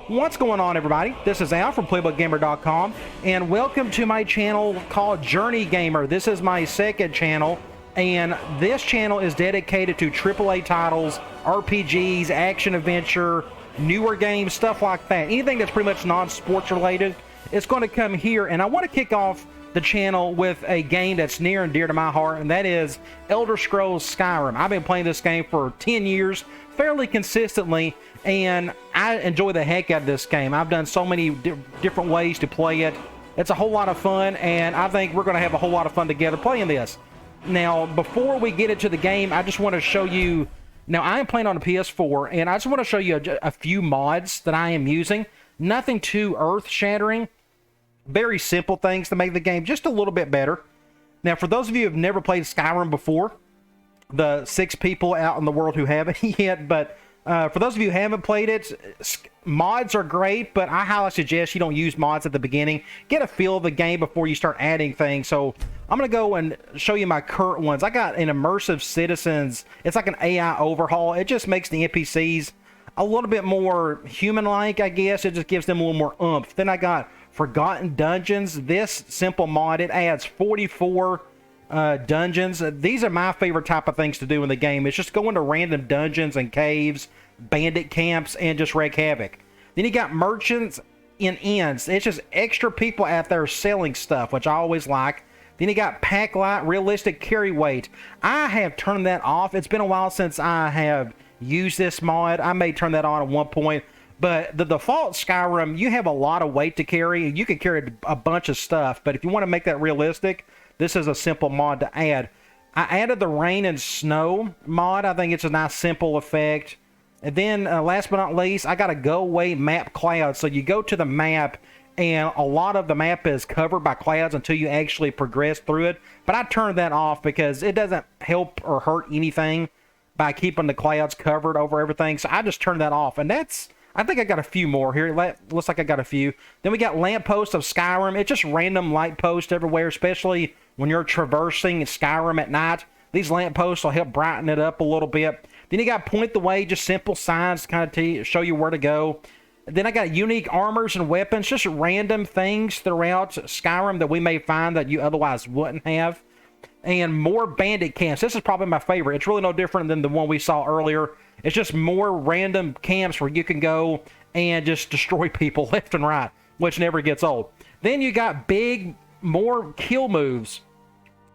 What's going on, everybody? This is Al from PlaybookGamer.com, and welcome to my channel called Journey Gamer. This is my second channel, and this channel is dedicated to AAA titles, RPGs, action-adventure, newer games, stuff like that. Anything that's pretty much non-sports related, it's going to come here, and I want to kick off the channel with a game that's near and dear to my heart, and that is Elder Scrolls Skyrim. I've been playing this game for 10 years, fairly consistently, and I enjoy the heck out of this game. I've done so many different ways to play it. It's a whole lot of fun, and I think we're going to have a whole lot of fun together playing this. Now, before we get into the game, I just want to show you... Now, I am playing on a PS4, and I just want to show you a few mods that I am using. Nothing too earth-shattering. Very simple things to make the game just a little bit better. Now, for those of you who have never played Skyrim before, the 6 people out in the world who haven't yet, but for those of you who haven't played it, mods are great, but I highly suggest you don't use mods at the beginning. Get a feel of the game before you start adding things. So I'm going to go and show you my current ones. I got an Immersive Citizens. It's like an AI overhaul. It just makes the NPCs a little bit more human-like, I guess. It just gives them a little more oomph. Then I got Forgotten Dungeons. This simple mod, it adds 44 dungeons. These are my favorite type of things to do in the game. It's just go into random dungeons and caves, bandit camps, and just wreak havoc. Then you got merchants in inns. It's just extra people out there selling stuff, which I always like. Then you got pack light, realistic carry weight. I have turned that off. It's been a while since I have used this mod. I may turn that on at one point. But the default Skyrim, you have a lot of weight to carry. You can carry a bunch of stuff. But if you want to make that realistic, this is a simple mod to add. I added the rain and snow mod. I think it's a nice simple effect. And then last but not least, I got a go away map cloud. So you go to the map and a lot of the map is covered by clouds until you actually progress through it. But I turned that off because it doesn't help or hurt anything by keeping the clouds covered over everything. So I just turned that off. And that's... I think I got a few more here. Looks like I got a few. Then we got Lamppost of Skyrim. It's just random light posts everywhere, especially when you're traversing Skyrim at night. These lampposts will help brighten it up a little bit. Then you got Point the Way, just simple signs to kind of show you where to go. Then I got unique armors and weapons, just random things throughout Skyrim that we may find that you otherwise wouldn't have. And more bandit camps. This is probably my favorite. It's really no different than the one we saw earlier. It's just more random camps where you can go and just destroy people left and right, which never gets old. Then you got more kill moves.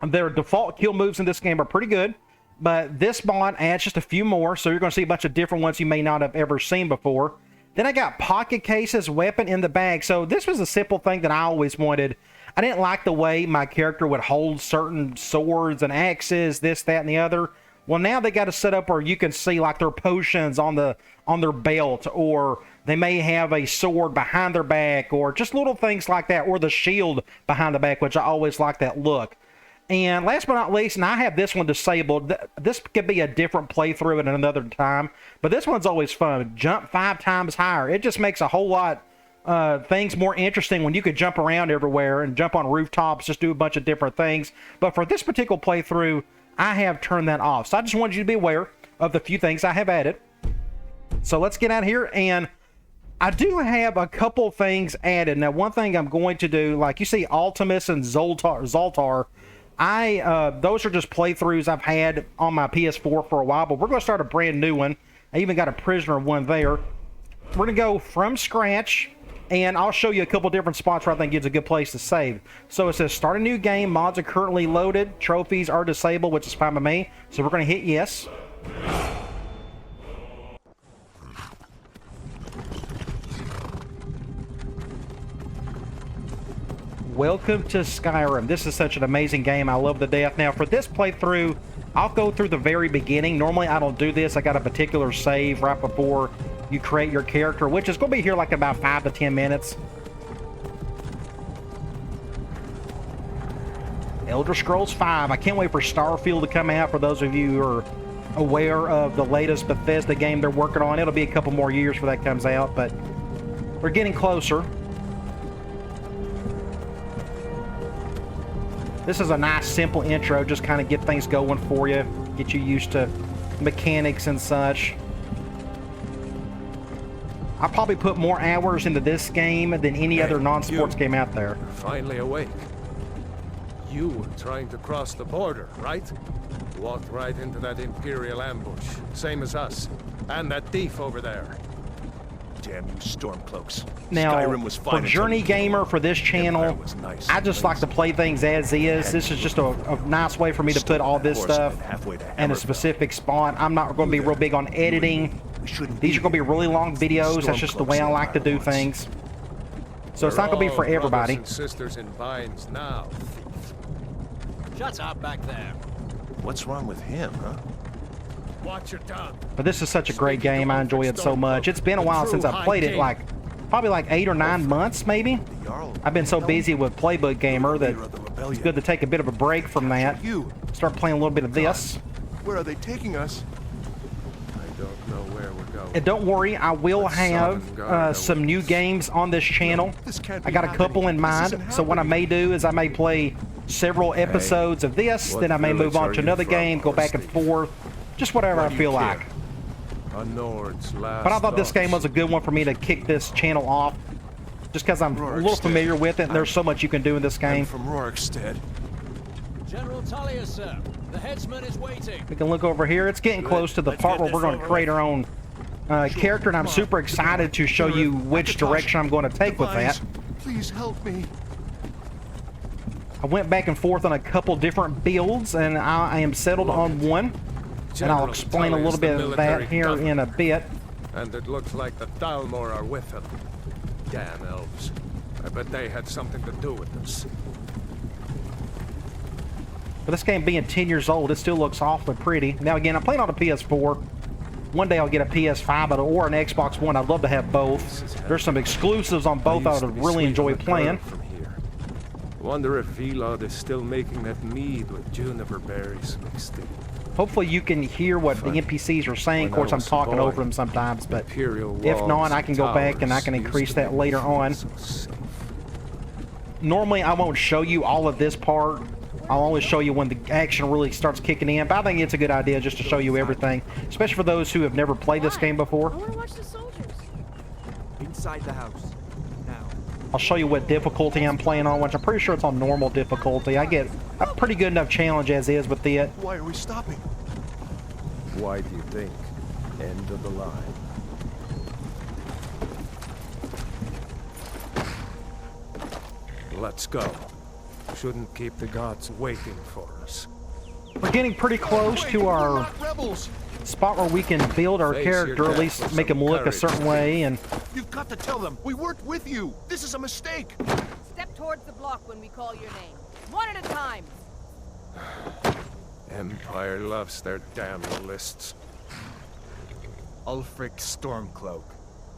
Their default kill moves in this game are pretty good, but this mod adds just a few more, so you're going to see a bunch of different ones you may not have ever seen before. Then I got pocket cases, weapon in the bag. So this was a simple thing that I always wanted. I didn't like the way my character would hold certain swords and axes, this, that, and the other. Well, now they got it set up where you can see like their potions on their belt, or they may have a sword behind their back, or just little things like that, or the shield behind the back, which I always like that look. And last but not least, and I have this one disabled. This could be a different playthrough at another time, but this one's always fun. Jump 5 times higher. It just makes a whole lot things more interesting when you could jump around everywhere and jump on rooftops, just do a bunch of different things. But for this particular playthrough, I have turned that off. So I just wanted you to be aware of the few things I have added. So let's get out here, and I do have a couple things added. Now, one thing I'm going to do, like you see Altimus and Zoltar, those are just playthroughs I've had on my PS4 for a while, but we're going to start a brand new one. I even got a prisoner one there. We're going to go from scratch, and I'll show you a couple different spots where I think it's a good place to save. So it says start a new game, mods are currently loaded, trophies are disabled, which is fine by me. So we're going to hit yes. Welcome to Skyrim. This is such an amazing game. I love the death. Now for this playthrough, I'll go through the very beginning. Normally I don't do this. I got a particular save right before you create your character, which is going to be here like about 5 to 10 minutes. Elder Scrolls 5. I can't wait for Starfield to come out. For those of you who are aware of the latest Bethesda game they're working on, it'll be a couple more years before that comes out, but we're getting closer. This is a nice, simple intro, just kind of get things going for you, get you used to mechanics and such. I probably put more hours into this game than any other non-sports game out there. Finally awake. You were trying to cross the border, right? Walked right into that Imperial ambush, same as us. And that thief over there. Damn you Stormcloaks. Now, Skyrim was fine for Journey Gamer, for this channel, nice I just like to play things as is. This is just a nice way for me to put all this stuff in a specific spot. I'm not going to be real big on editing. These are going to be really long videos. That's just the way I like to do things. So it's not going to be for everybody. And sisters in binds now. Shut up back there. What's wrong with him, huh? Watch your tongue. But this is such a great game. I enjoy it so much. It's been a while since I played it, probably like 8 or 9 months, maybe. I've been so busy with Playbook Gamer that it's good to take a bit of a break from that. Start playing a little bit of this. Where are they taking us? I don't know where we're going. And don't worry, I will have some new games on this channel. I got a couple in mind. So what I may do is I may play several episodes of this, then I may move on to another game, go back and forth, just whatever I feel like. But I thought this game was a good one for me to kick this channel off, just because I'm a little familiar with it, and there's so much you can do in this game. From Rorikstead. General Tullius, sir. The headsman is waiting. We can look over here. It's getting close to the part where we're going to create our own character, and I'm super excited to show you which direction I'm going to take with that. Please help me. I went back and forth on a couple different builds, and I am settled on one. And I'll explain a little bit of that here in a bit. And it looks like the Thalmor are with him. Damn elves. I bet they had something to do with this. But this game being 10 years old, it still looks awfully pretty. Now again, I'm playing on a PS4. One day I'll get a PS5 or an Xbox One. I'd love to have both. There's some exclusives on both I would really enjoy playing. Wonder if Vilod is still making that mead with juniper berries mixed in. Hopefully you can hear what the NPCs are saying. Of course, I'm talking over them sometimes, but if not, I can go back and I can increase that later on. Normally, I won't show you all of this part. I'll only show you when the action really starts kicking in, but I think it's a good idea just to show you everything, especially for those who have never played this game before. I want to watch the soldiers. Inside the house. Now. I'll show you what difficulty I'm playing on, which I'm pretty sure it's on normal difficulty. I get a pretty good enough challenge as is with it. Why are we stopping? Why do you think? End of the line. Let's go. Shouldn't keep the gods waiting for us. We're getting pretty close to our spot where we can build our character, at least make him look a certain way. And You've got to tell them we worked with you. This is a mistake. Step towards the block when we call your name. One at a time. Empire loves their damn lists. Ulfric Stormcloak,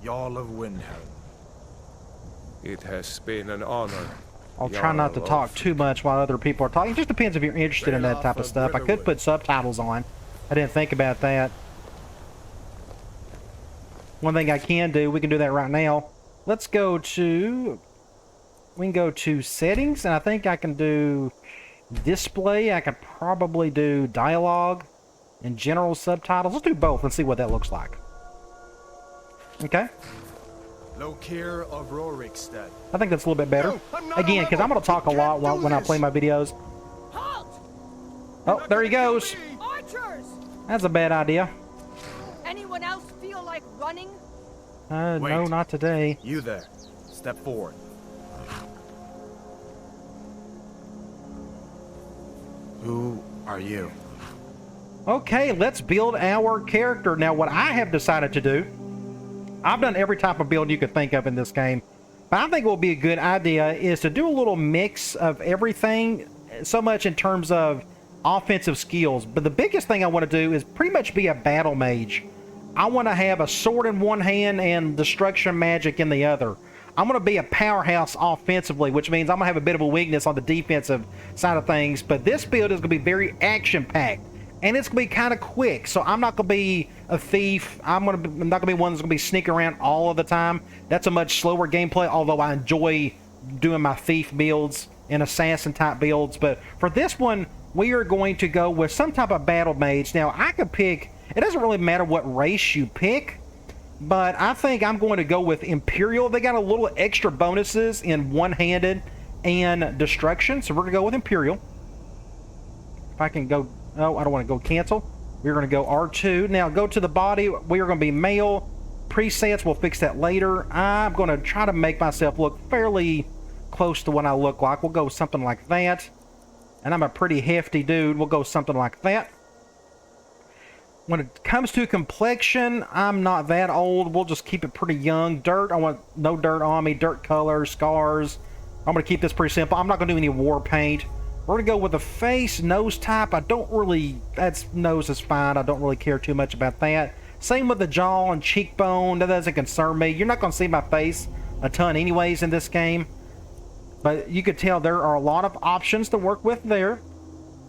Jarl of Windhelm. It has been an honor. I'll try not to talk too much while other people are talking. It just depends if you're interested in that type of stuff. I could put subtitles on. I didn't think about that. One thing I can do, we can do that right now. Let's go to... We can go to settings, and I think I can do display. I could probably do dialogue and general subtitles. Let's do both and see what that looks like. Okay. Lokir of Rorikstead. I think that's a little bit better. Again, because I'm going to talk a lot when I play my videos. Halt! Oh, there he goes. Archers! That's a bad idea. Anyone else feel like running? No, not today. You there. Step forward. Who are you? Okay, let's build our character. Now, what I have decided to do, I've done every type of build you could think of in this game, but I think what would be a good idea is to do a little mix of everything, so much in terms of offensive skills. But the biggest thing I want to do is pretty much be a battle mage. I want to have a sword in one hand and destruction magic in the other. I'm going to be a powerhouse offensively, which means I'm going to have a bit of a weakness on the defensive side of things. But this build is going to be very action-packed, and it's going to be kind of quick. So I'm not going to be a thief. I'm not going to be one that's going to be sneaking around all of the time. That's a much slower gameplay, although I enjoy doing my thief builds and assassin-type builds. But for this one, we are going to go with some type of battle mage. Now, I could pick... It doesn't really matter what race you pick. but I think I'm going to go with Imperial. They got a little extra bonuses in one-handed and destruction, so we're going to go with Imperial. If I can go... Oh, I don't want to go cancel. We're going to go R2. Now, go to the body. We are going to be male. Presets, we'll fix that later. I'm going to try to make myself look fairly close to what I look like. We'll go something like that. And I'm a pretty hefty dude. We'll go something like that. When it comes to complexion, I'm not that old. We'll just keep it pretty young. Dirt, I want no dirt on me. Dirt color, scars. I'm going to keep this pretty simple. I'm not going to do any war paint. We're going to go with the face, nose type. I don't really... That's nose is fine. I don't really care too much about that. Same with the jaw and cheekbone. That doesn't concern me. You're not going to see my face a ton anyways in this game. But you could tell there are a lot of options to work with there.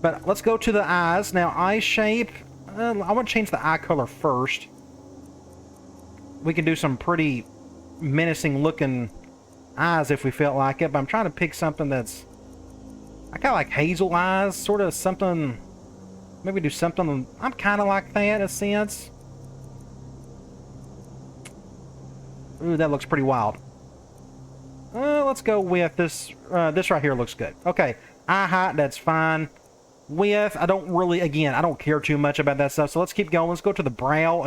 But let's go to the eyes. Now, eye shape... I want to change the eye color first. We can do some pretty menacing looking eyes if we felt like it, but I'm trying to pick something that's... I kind of like hazel eyes, sort of something... Maybe do something... I'm kind of like that in a sense. Ooh, that looks pretty wild. Let's go with this. This right here looks good. Okay, eye height, that's fine. Width, I don't really, again, I don't care too much about that stuff, so let's keep going. Let's go to the brow.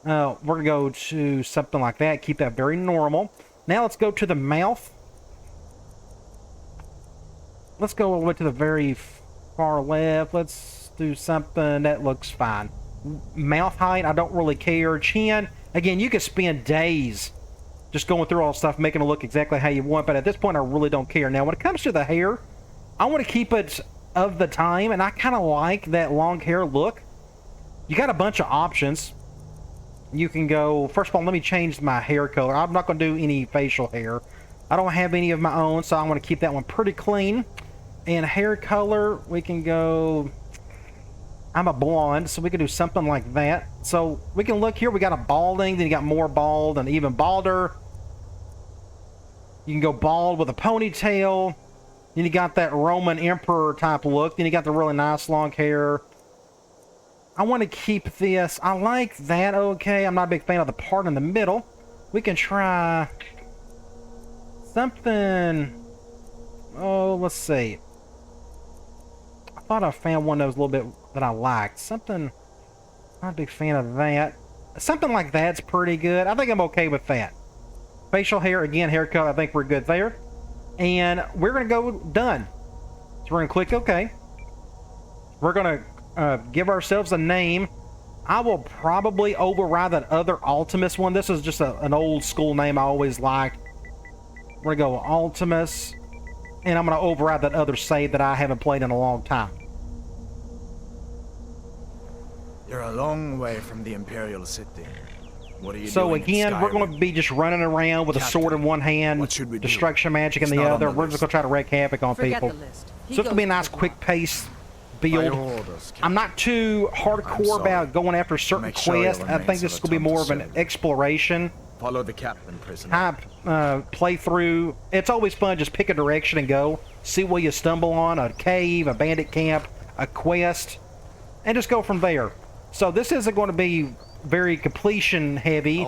We're going to go to something like that. Keep that very normal. Now let's go to the mouth. Let's go all the way to the very far left. Let's do something that looks fine. Mouth height, I don't really care. Chin, again, you could spend days just going through all the stuff, making it look exactly how you want, but at this point, I really don't care. Now, when it comes to the hair, I want to keep it of the time, and I kind of like that long hair look. You got a bunch of options. You can go, first of all, let me change my hair color. I'm not going to do any facial hair. I don't have any of my own, so I want to keep that one pretty clean. And hair color, we can go, I'm a blonde, so we can do something like that. So we can look here, we got a balding, then you got more bald and even balder. You can go bald with a ponytail. Then you got that Roman Emperor type look. Then you got the really nice long hair. I want to keep this. I like that, okay. I'm not a big fan of the part in the middle. We can try something. Oh, let's see. I thought I found one that was a little bit that I liked. Something, not a big fan of that. Something like that's pretty good. I think I'm okay with that. Facial hair, again, haircut, I think we're good there. And we're going to go done. So we're going to click OK. We're going to give ourselves a name. I will probably override that other Altimus one. This is just an old school name I always liked. We're going to go Altimus. And I'm going to override that other save that I haven't played in a long time. You're a long way from the Imperial City. What are you so doing again, in we're going to be just running around with a sword in one hand, what should we do? destruction magic in the It's not other. on the We're just going to try to wreak havoc on Forget people. the list. He So it's going to be a goes nice to the quick block. pace By build. orders, I'm not too I'm hardcore sorry. about going after certain Make sure you'll quests. I remain think this is going to be solid more of an servant. exploration Follow the captain, prisoner. type playthrough. It's always fun, just pick a direction and go. See where you stumble on, a cave, a bandit camp, a quest, and just go from there. So this isn't going to be very completion heavy.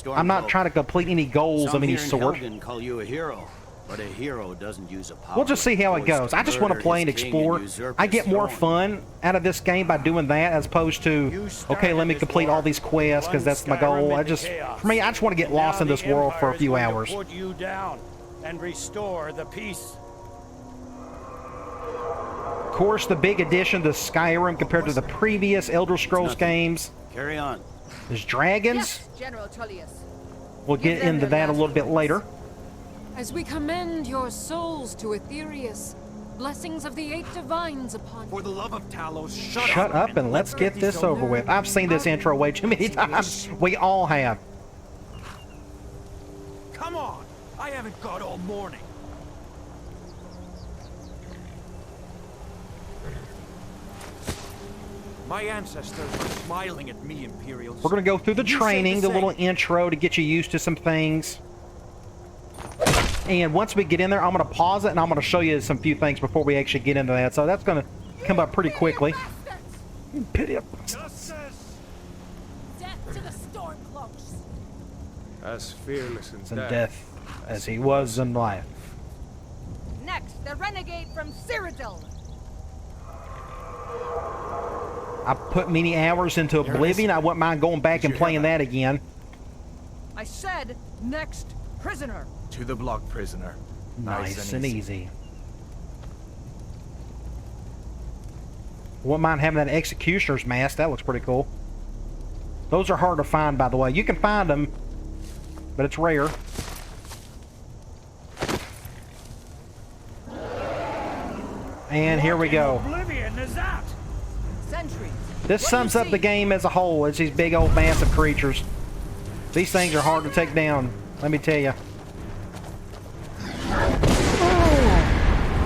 I'm not trying to complete any goals of any sort. Call you a hero, but a hero doesn't use a power. We'll just see how it goes. I just want to play and explore. I get more fun out of this game by doing that as opposed to, okay, let me complete all these quests because that's my goal. For me, I just want to get lost in this world for a few hours. Put you down and restore the peace. Of course, the big addition to Skyrim compared to the previous Elder Scrolls games Carry on. is dragons. Yes, General Tullius. We'll get into that a little bit later. As we commend your souls to Aetherius, blessings of the 8 divines upon you. For the love of Talos, Shut up and let's get this over with. I've seen this intro way too many times. We all have. Come on! I haven't got all morning. My ancestors were smiling at me, Imperials. We're going to go through the You say training, the the little same. intro to get you used to some things. And once we get in there, I'm going to pause it and I'm going to show you some few things before we actually get into that. So that's going to come up pretty quickly. Pity of... Justice! Death to the Stormcloaks. As fearless in in death. death as he was in life. Next, the renegade from Cyrodiil. I put many hours into Oblivion. I wouldn't mind going back and playing that again. I said, next prisoner. To the block, prisoner. Nice and easy. Wouldn't mind having that executioner's mask. That looks pretty cool. Those are hard to find, by the way. You can find them, but it's rare. And here we go. Oblivion is that? Sentries. This sums up the game as a whole. It's these big old massive creatures. These things are hard to take down, let me tell you.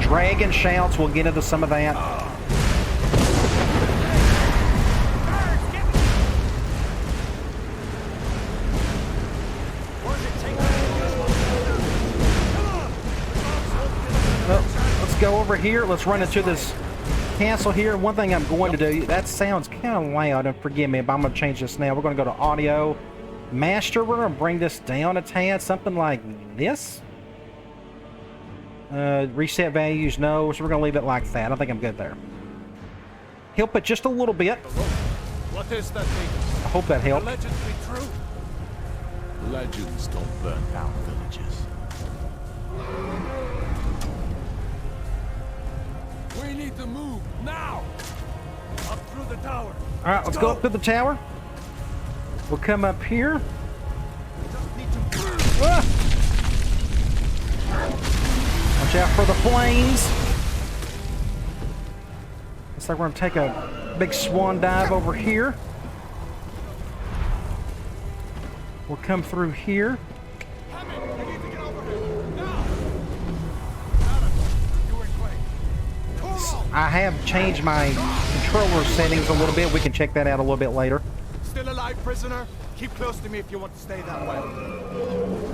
Dragon shouts, we'll get into some of that. Well, let's go over here. Let's run into this castle here. One thing I'm going to do, that sounds kind of loud, and forgive me, but I'm going to change this now. We're going to go to audio. Master, we're going to bring this down a tad, something like this. Reset values, no, so we're going to leave it like that. I think I'm good there. Help it just a little bit. What is that thing? I hope that The helped. legend be true? Legends don't burn down villages. We need to move now. Up through the tower. All right, let's go up to the tower. We'll come up here. Ah! Watch out for the flames. Looks like we're gonna take a big swan dive over here. We'll come through here. I have changed my controller settings a little bit. We can check that out a little bit later. Still alive, prisoner? Keep close to me if you want to stay that way.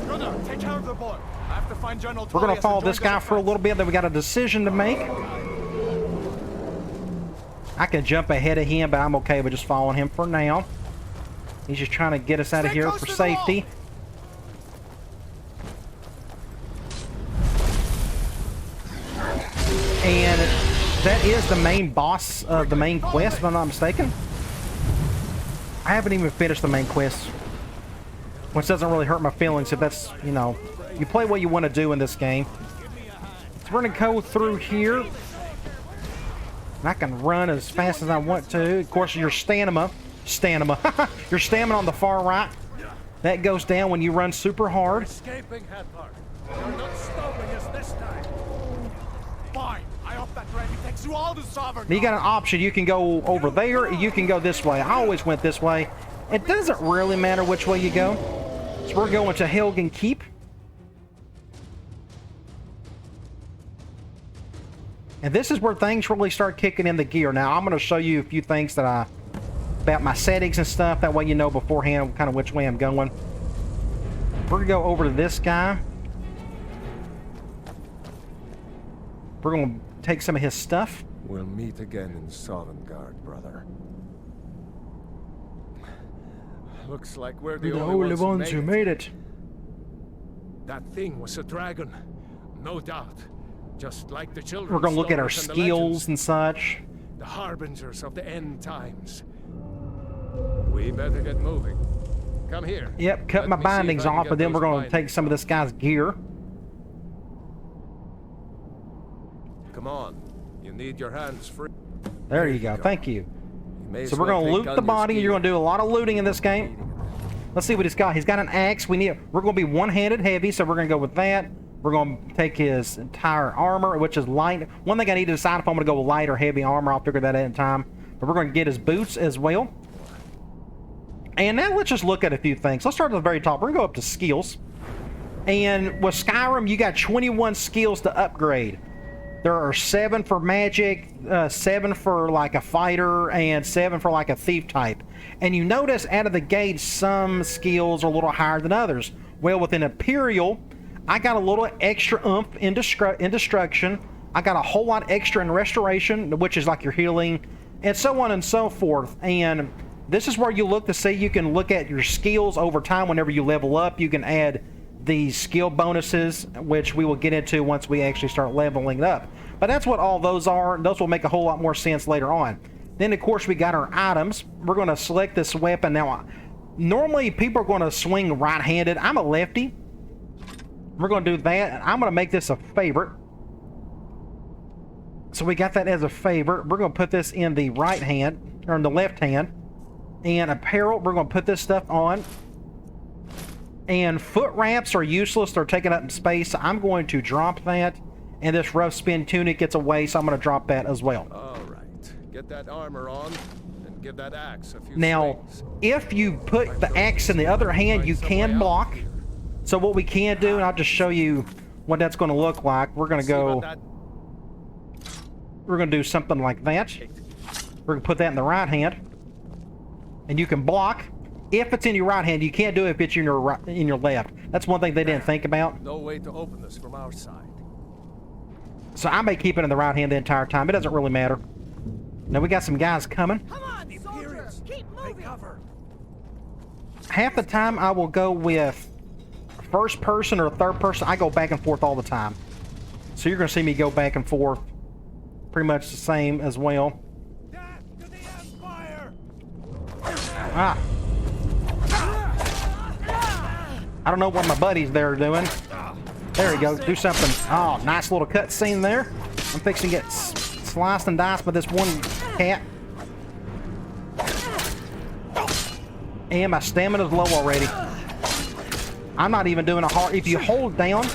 Gunnar, take care of the boy. I have to find General We're going to Tullius follow and this join guy the for a little bit, then we got a decision to make. I can jump ahead of him, but I'm okay with just following him for now. He's just trying to get us out of here for safety. And that is the main boss of the main quest, if I'm not mistaken. I haven't even finished the main quest, which doesn't really hurt my feelings if that's, you know, you play what you want to do in this game. So we're going to go through here. And I can run as fast as I want to. Of course, your stamina, your stamina on the far right, that goes down when you run super hard. Escaping, Hathor. You're not stopping us this time. Fine. I hope that ready takes you all to Sovereign. You got an option. You can go over there, or you can go this way. I always went this way. It doesn't really matter which way you go. So we're going to Helgen Keep. And this is where things really start kicking in the gear. Now, I'm going to show you a few things that about my settings and stuff. That way you know beforehand kind of which way I'm going. We're going to go over to this guy. We're going to take some of his stuff. We'll meet again in Sovngarde, brother. Looks like we're the only ones who made it. That thing was a dragon, no doubt. Just like the children. We're going to look at our skills and such. The harbingers of the end times. We better get moving. Come here. Yep, cut my bindings off, but then we're going to take some of this guy's gear. Come on. You need your hands free. There you go. Thank you. So we're going to loot the body. You're going to do a lot of looting in this game. Let's see what he's got. He's got an axe. We're going to be one-handed heavy, so we're going to go with that. We're going to take his entire armor, which is light. One thing I need to decide if I'm going to go with light or heavy armor. I'll figure that out in time. But we're going to get his boots as well. And now let's just look at a few things. Let's start at the very top. We're going to go up to skills. And with Skyrim, you got 21 skills to upgrade. There are 7 for magic, 7 for like a fighter, and 7 for like a thief type. And you notice out of the gate, some skills are a little higher than others. Well, with an Imperial, I got a little extra oomph in destruction. I got a whole lot extra in restoration, which is like your healing, and so on and so forth. And This is where you look to see, you can look at your skills over time. Whenever you level up, you can add these skill bonuses, which we will get into once we actually start leveling up. But that's what all those are. Those will make a whole lot more sense later on. Then, of course, we got our items. We're going to select this weapon. Now, normally people are going to swing right-handed. I'm a lefty. We're going to do that. I'm going to make this a favorite. So we got that as a favorite. We're going to put this in the right hand, or in the left hand. And apparel, we're going to put this stuff on. And foot wraps are useless. They're taking up space. So I'm going to drop that. And this rough spin tunic gets away, so I'm going to drop that as well. All right. Get that armor on and give that axe a few Now, swings. if you put the axe in the other hand, you can block. So what we can do, and I'll just show you what that's going to look like. We're going to go... We're going to do something like that. We're going to put that in the right hand. And you can block. If it's in your right hand, you can't do it if it's in your left. That's one thing they didn't think about. No way to open this from our side. So I may keep it in the right hand the entire time. It doesn't really matter. Now we got some guys coming. Come on, soldier! Keep moving! Half the time I will go with first person or third person. I go back and forth all the time. So you're going to see me go back and forth. Pretty much the same as well. Death to the Empire! Ah. I don't know what my buddies there are doing. There we go. Do something. Oh, nice little cut scene there. I'm fixing to get sliced and diced by this one cat. And my stamina's low already. I'm not even doing a hard... If you hold down...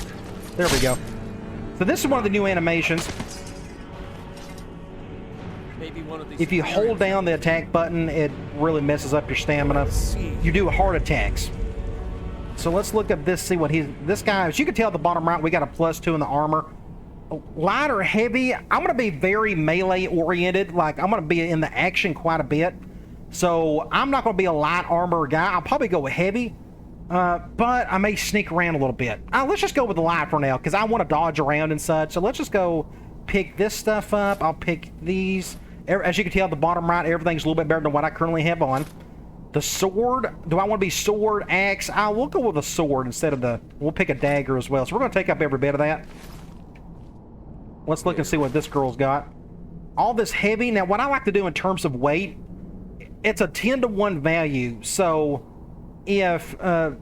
There we go. So this is one of the new animations. Maybe one of these If you hold down the attack button, it really messes up your stamina. You do hard attacks. So let's look at this, see what this guy, as you can tell at the bottom right, we got a +2 in the armor. Light or heavy, I'm going to be very melee oriented. Like, I'm going to be in the action quite a bit. So I'm not going to be a light armor guy. I'll probably go with heavy. But I may sneak around a little bit. Let's just go with the light for now, because I want to dodge around and such. So let's just go pick this stuff up. I'll pick these. As you can tell at the bottom right, everything's a little bit better than what I currently have on. The sword, do I want to be sword, axe? We'll go with a sword instead of we'll pick a dagger as well. So we're going to take up every bit of that. Let's look and see what this girl's got. All this heavy. Now, what I like to do in terms of weight, it's a 10-to-1 value. So if, I'm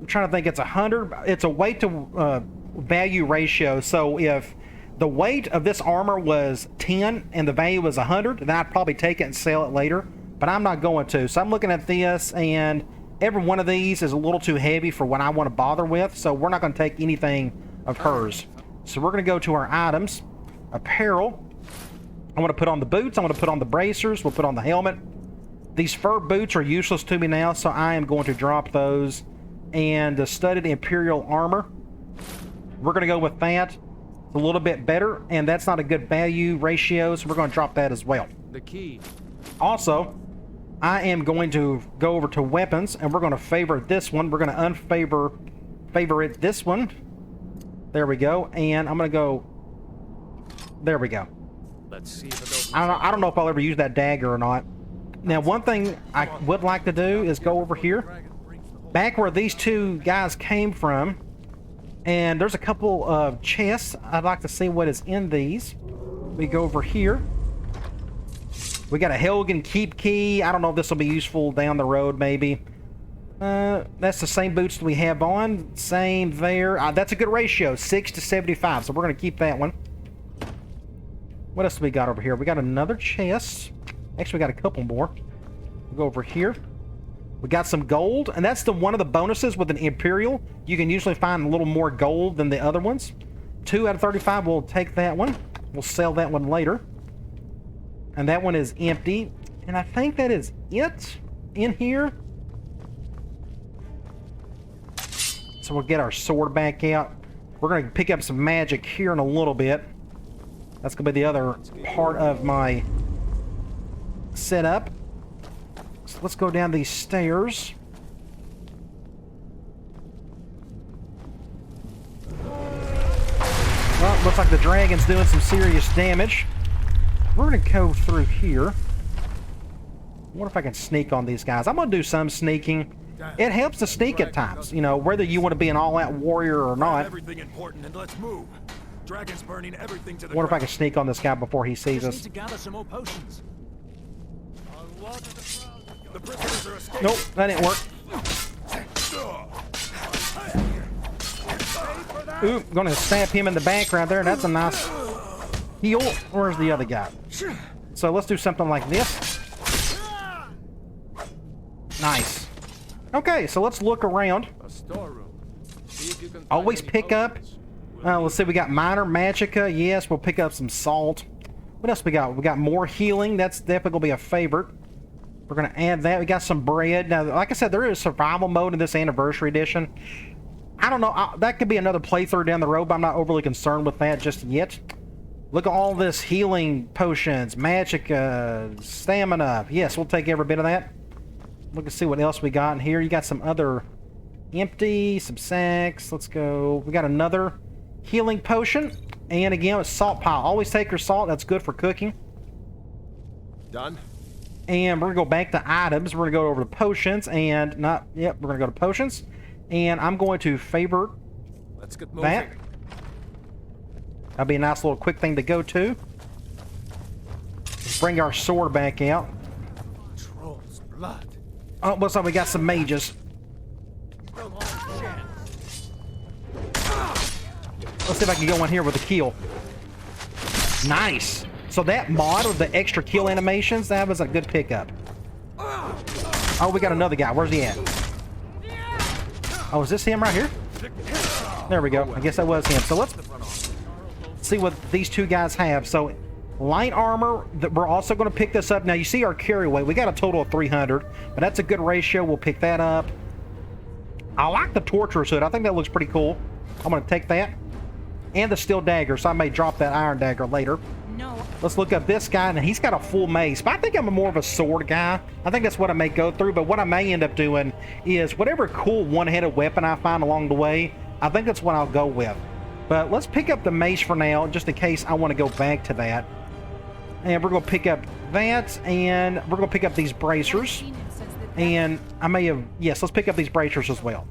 trying to think, it's 100, it's a weight to value ratio. So if the weight of this armor was 10 and the value was 100, then I'd probably take it and sell it later. But I'm not going to. So I'm looking at this, and every one of these is a little too heavy for what I want to bother with. So we're not going to take anything of hers. So we're going to go to our items. Apparel. I want to put on the boots. I want to put on the bracers. We'll put on the helmet. These fur boots are useless to me now, so I am going to drop those. And the studded Imperial armor. We're going to go with that. It's a little bit better, and that's not a good value ratio, so we're going to drop that as well. The key. Also, I am going to go over to weapons, and we're going to favor this one. We're going to favorite this one. There we go. And I'm going to go... There we go. Let's see if it opens. I don't know if I'll ever use that dagger or not. Now, one thing I would like to do is go over here. Back where these two guys came from. And there's a couple of chests. I'd like to see what is in these. We go over here. We got a Helgen keep key. I don't know if this will be useful down the road, maybe. That's the same boots that we have on. Same there. That's a good ratio, 6 to 75. So we're going to keep that one. What else do we got over here? We got another chest. Actually, we got a couple more. We'll go over here. We got some gold, and that's one of the bonuses with an Imperial. You can usually find a little more gold than the other ones. 2 out of 35, we'll take that one. We'll sell that one later. And that one is empty. And I think that is it in here. So we'll get our sword back out. We're going to pick up some magic here in a little bit. That's going to be the other part of my setup. So let's go down these stairs. Well, looks like the dragon's doing some serious damage. We're going to go through here. wonder if I can sneak on these guys. I'm gonna do some sneaking. It helps to sneak at times, you know, whether you want to be an all-out warrior or not. Everything important and let's move. Dragon's burning everything to the Wonder if I can sneak on this guy before he sees Just us. need to gather some more potions. The prisoners are escaping. Nope, that didn't work. Ooh, gonna stab him in the back right there. That's a nice heal. Where's the other guy? So let's do something like this. Nice. Okay, so let's look around. A storeroom. See if you can find Always any pick up. potions. Let's see, we got minor magicka. Yes, we'll pick up some salt. What else we got? We got more healing. That's definitely gonna be a favorite. We're gonna add that. We got some bread. Now, like I said, there is survival mode in this anniversary edition. I don't know. That could be another playthrough down the road, but I'm not overly concerned with that just yet. Look at all this healing potions, magicka, stamina. Yes, we'll take every bit of that. Look and see what else we got in here. You got some other empty, some sacks. Let's go. We got another healing potion. And again, a salt pile. Always take your salt. That's good for cooking. Done? And we're going to go back to items. We're going to go over to potions and not... Yep, we're going to go to potions. And I'm going to favorite Let's get moving. that. That'll be a nice little quick thing to go to. Bring our sword back out. Troll's blood. Oh, looks like we got some mages. Let's see if I can go in here with a kill. Nice. So that mod with the extra kill animations, that was a good pickup. Oh, we got another guy. Where's he at? Oh, is this him right here? There we go. I guess that was him. So let's see what these two guys have. So light armor, we're also going to pick this up. Now you see our carry weight. We got a total of 300, but that's a good ratio. We'll pick that up. I like the torturer's hood. I think that looks pretty cool. I'm going to take that. And the steel dagger, so I may drop that iron dagger later. No. Let's look up this guy, and he's got a full mace. But I think I'm more of a sword guy. I think that's what I may go through. But what I may end up doing is whatever cool one-headed weapon I find along the way, I think that's what I'll go with. But let's pick up the mace for now, just in case I want to go back to that. And we're going to pick up that, and we're going to pick up these bracers. And I may have... Yes, let's pick up these bracers as well.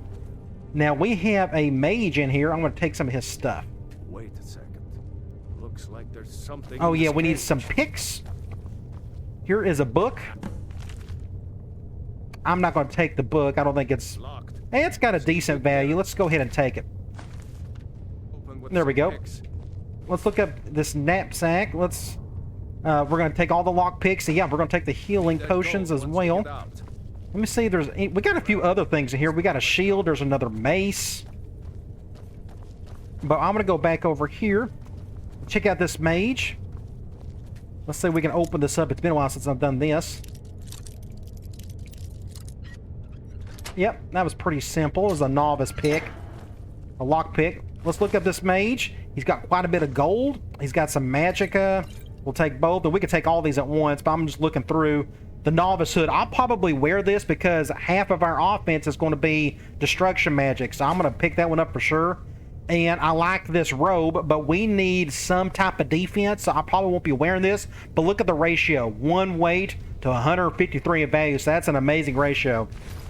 Now, we have a mage in here. I'm going to take some of his stuff. Wait a second. Looks like there's something. Oh, in yeah, this we need cage. some picks. Here is a book. I'm not going to take the book. I don't think it's... Locked. Hey, it's got a decent value. Let's go ahead and take it. Open with There we some go. picks. Let's look up this knapsack. Let's... we're going to take all the lock picks. And yeah, we're going to take the healing That potions gold as once we well. get out. Let me see. We got a few other things in here. We got a shield. There's another mace. But I'm going to go back over here. Check out this mage. Let's see if we can open this up. It's been a while since I've done this. Yep, that was pretty simple. It was a novice pick. A lock pick. Let's look up this mage. He's got quite a bit of gold. He's got some magicka. We'll take both. And we could take all these at once, but I'm just looking through the novice hood. I'll probably wear this because half of our offense is going to be destruction magic. So I'm going to pick that one up for sure. And I like this robe, but we need some type of defense, so I probably won't be wearing this. But look at the ratio. 1 weight to 153 in value, so that's an amazing ratio.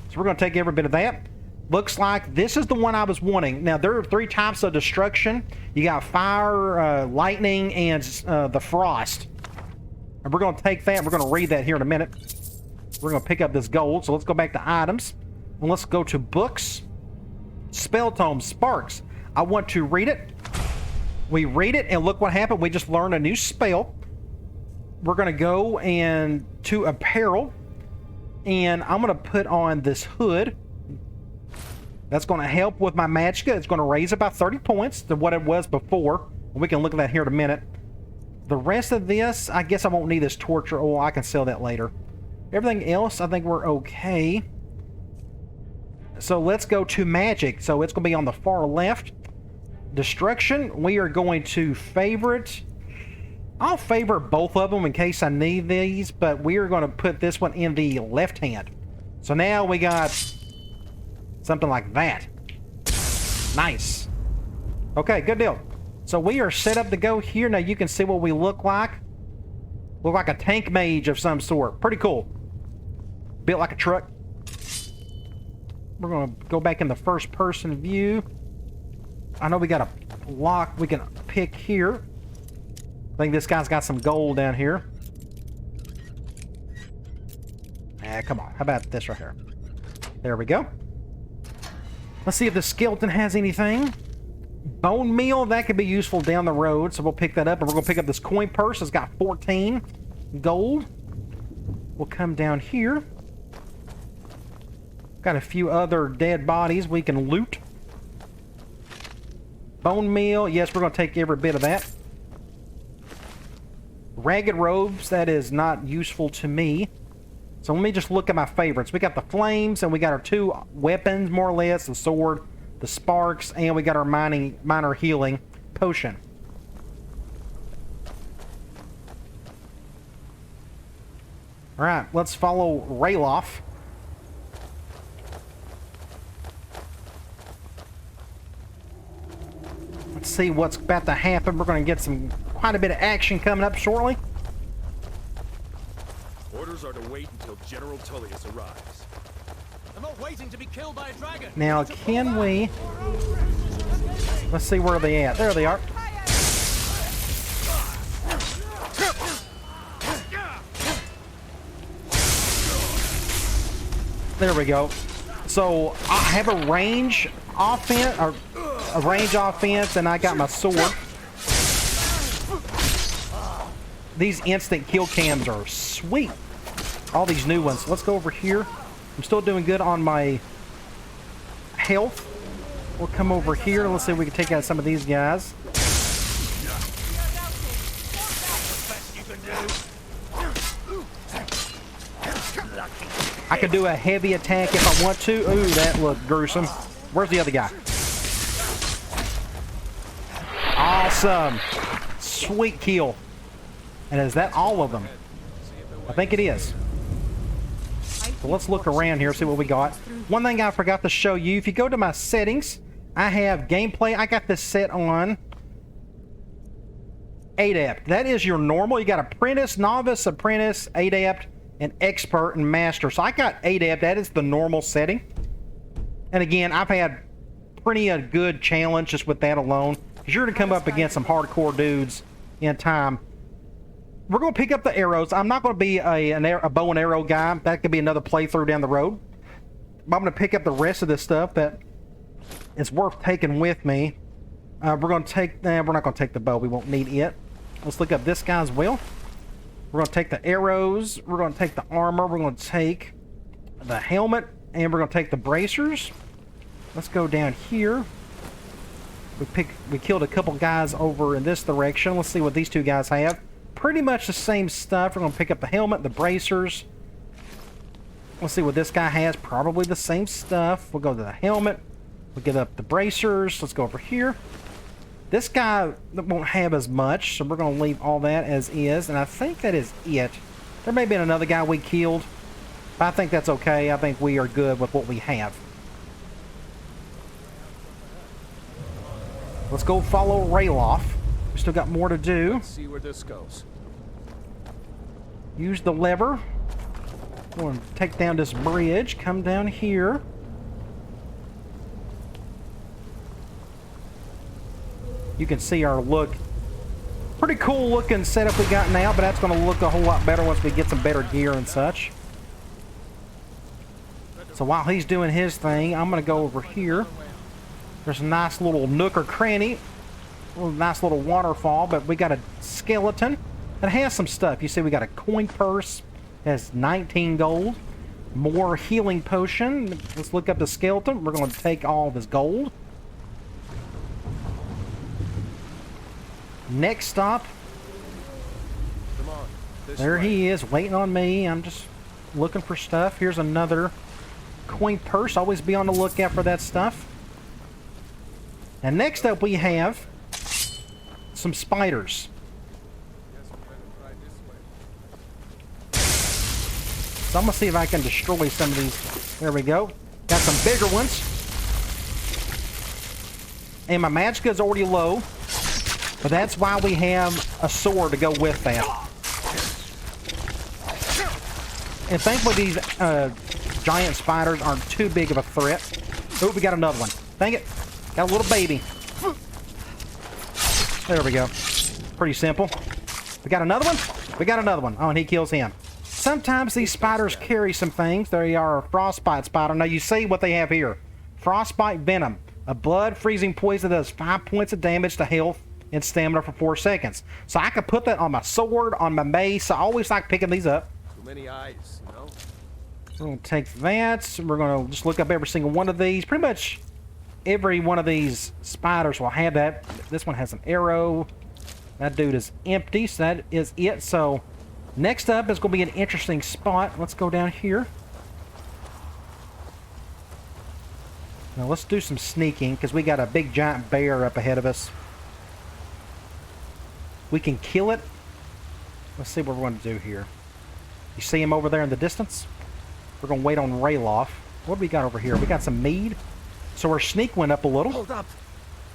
So we're going to take every bit of that. Looks like this is the one I was wanting. Now, there are 3 types of destruction. You got fire, lightning, and the frost. And we're going to take that. We're going to read that here in a minute. We're going to pick up this gold, so let's go back to items. And let's go to books. Spell tome, sparks. I want to read it. We read it, and look what happened. We just learned a new spell. We're going to go and to apparel, and I'm going to put on this hood. That's going to help with my magicka. It's going to raise about 30 points to what it was before. We can look at that here in a minute. The rest of this, I guess I won't need this torture oil. I can sell that later. Everything else, I think we're okay. So let's go to magic. So it's going to be on the far left. Destruction, we are going to favorite. I'll favorite both of them in case I need these, but we are going to put this one in the left hand. So now we got something like that. Nice. Okay, good deal. So we are set up to go here. Now you can see what we look like. Look like a tank mage of some sort. Pretty cool. built like a truck. We're gonna go back in the first person view. I know we got a lock we can pick here. I think this guy's got some gold down here. Ah, come on. How about this right here? There we go. Let's see if the skeleton has anything. Bone meal, that could be useful down the road, so we'll pick that up. And we're going to pick up this coin purse. It's got 14 gold. We'll come down here. Got a few other dead bodies we can loot. Bone meal, yes, we're going to take every bit of that. Ragged robes, that is not useful to me. So let me just look at my favorites. We got the flames, and we got our 2 weapons, more or less. The sword, the sparks, and we got our minor healing potion. Alright, let's follow Rayloff. Let's see what's about to happen. We're going to get quite a bit of action coming up shortly. Orders are to wait until General Tullius arrives. I'm not waiting to be killed by a dragon. Now, can we... Let's see where they at. There they are. There we go. So, I have a range offense, or a range offense, and I got my sword. These instant kill cams are sweet. All these new ones. Let's go over here. I'm still doing good on my health. We'll come over here. Let's see if we can take out some of these guys. I could do a heavy attack if I want to. Ooh, that looked gruesome. Where's the other guy? Awesome. Sweet kill. And is that all of them? I think it is. So let's look around here, see what we got. One thing I forgot to show you, if you go to my settings, I have gameplay. I got this set on Adept. That is your normal. You got Apprentice, Novice, Apprentice, Adept, and Expert and Master. So I got Adept. That is the normal setting. And again, I've had plenty of good challenge just with that alone. Because you're going to come up against some hardcore dudes in time. We're going to pick up the arrows. I'm not going to be a bow and arrow guy. That could be another playthrough down the road. But I'm going to pick up the rest of this stuff that is worth taking with me. We're going to take... we're not going to take the bow. We won't need it. Let's look up this guy as well. We're going to take the arrows. We're going to take the armor. We're going to take the helmet. And we're going to take the bracers. Let's go down here. We killed a couple guys over in this direction. Let's see what these 2 guys have. Pretty much the same stuff. We're going to pick up the helmet, the bracers. Let's see what this guy has. Probably the same stuff. We'll go to the helmet. We'll get up the bracers. Let's go over here. This guy won't have as much, so we're going to leave all that as is. And I think that is it. There may have been another guy we killed, but I think that's okay. I think we are good with what we have. Let's go follow Rayloff. We still got more to do. Let's see where this goes. Use the lever. We're going to take down this bridge. Come down here. You can see our look. Pretty cool looking setup we got now, but that's going to look a whole lot better once we get some better gear and such. So while he's doing his thing, I'm going to go over here. There's a nice little nook or cranny. A nice little waterfall, but we got a skeleton that has some stuff. You see we got a coin purse. Has 19 gold. More healing potion. Let's look up the skeleton. We're going to take all of his gold. Next stop. Come on. There he is, waiting on me. I'm just looking for stuff. Here's another coin purse. Always be on the lookout for that stuff. And next up we have some spiders. So I'm going to see if I can destroy some of these. There we go. Got some bigger ones. And my magicka is already low. But that's why we have a sword to go with that. And thankfully these giant spiders aren't too big of a threat. Oh, we got another one. Dang it. Got a little baby. There we go. Pretty simple. We got another one? We got another one. Oh, and he kills him. Sometimes these spiders carry some things. They are a frostbite spider. Now you see what they have here. Frostbite venom. A blood freezing poison that does 5 points of damage to health and stamina for 4 seconds. So I could put that on my sword, on my mace. I always like picking these up. Too many eyes, you know? We're going to take that. We're going to just look up every single one of these. Pretty much every one of these spiders will have that. This one has an arrow. That dude is empty, so that is it. So next up is going to be an interesting spot. Let's go down here. Now let's do some sneaking, because we got a big giant bear up ahead of us. We can kill it. Let's see what we're going to do here. You see him over there in the distance? We're going to wait on Rayloff. What do we got over here? We got some mead. So our sneak went up a little. Hold up!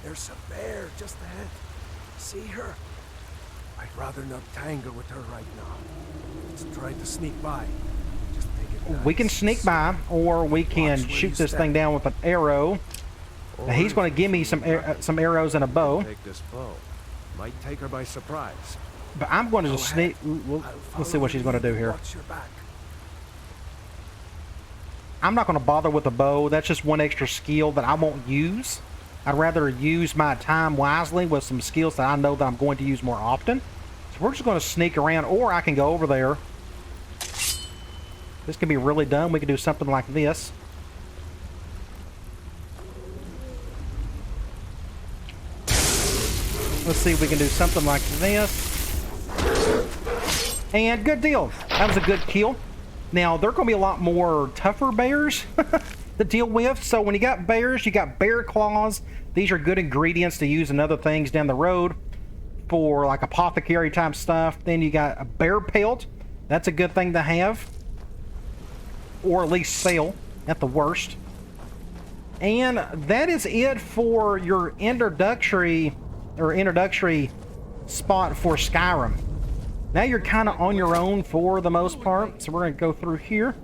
There's a bear just ahead. See her? I'd rather not tangle with her right now. Let's try to sneak by. Just take it nice. We can sneak by, or we can shoot this thing down with an arrow. Now, he's going to give me some arrows and a bow. Take this bow. Might take her by surprise. But I'm going to just sneak. Let's see what she's going to do here. Watch your back. I'm not going to bother with a bow. That's just one extra skill that I won't use. I'd rather use my time wisely with some skills that I know that I'm going to use more often. So we're just going to sneak around, or I can go over there. This can be really dumb. We can do something like this. Let's see if we can do something like this. And good deal. That was a good kill. Now, there are going to be a lot more tougher bears to deal with. So when you got bears, you got bear claws. These are good ingredients to use in other things down the road for like apothecary type stuff. Then you got a bear pelt. That's a good thing to have. Or at least sell at the worst. And that is it for your introductory spot for Skyrim. Now you're kind of on your own for the most part. So we're going to go through here.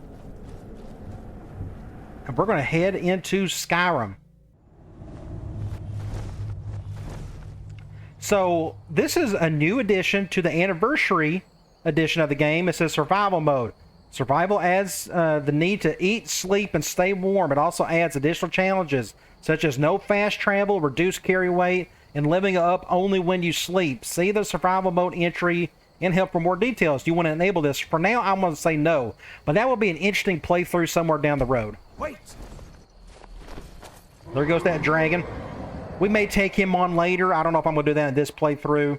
And we're going to head into Skyrim. So this is a new addition to the anniversary edition of the game. It says survival mode. Survival adds the need to eat, sleep, and stay warm. It also adds additional challenges such as no fast travel, reduced carry weight, and living up only when you sleep. See the survival mode entry and help for more details. Do you want to enable this? For now, I'm going to say no, but that will be an interesting playthrough somewhere down the road. Wait! There goes that dragon. We may take him on later. I don't know if I'm going to do that in this playthrough.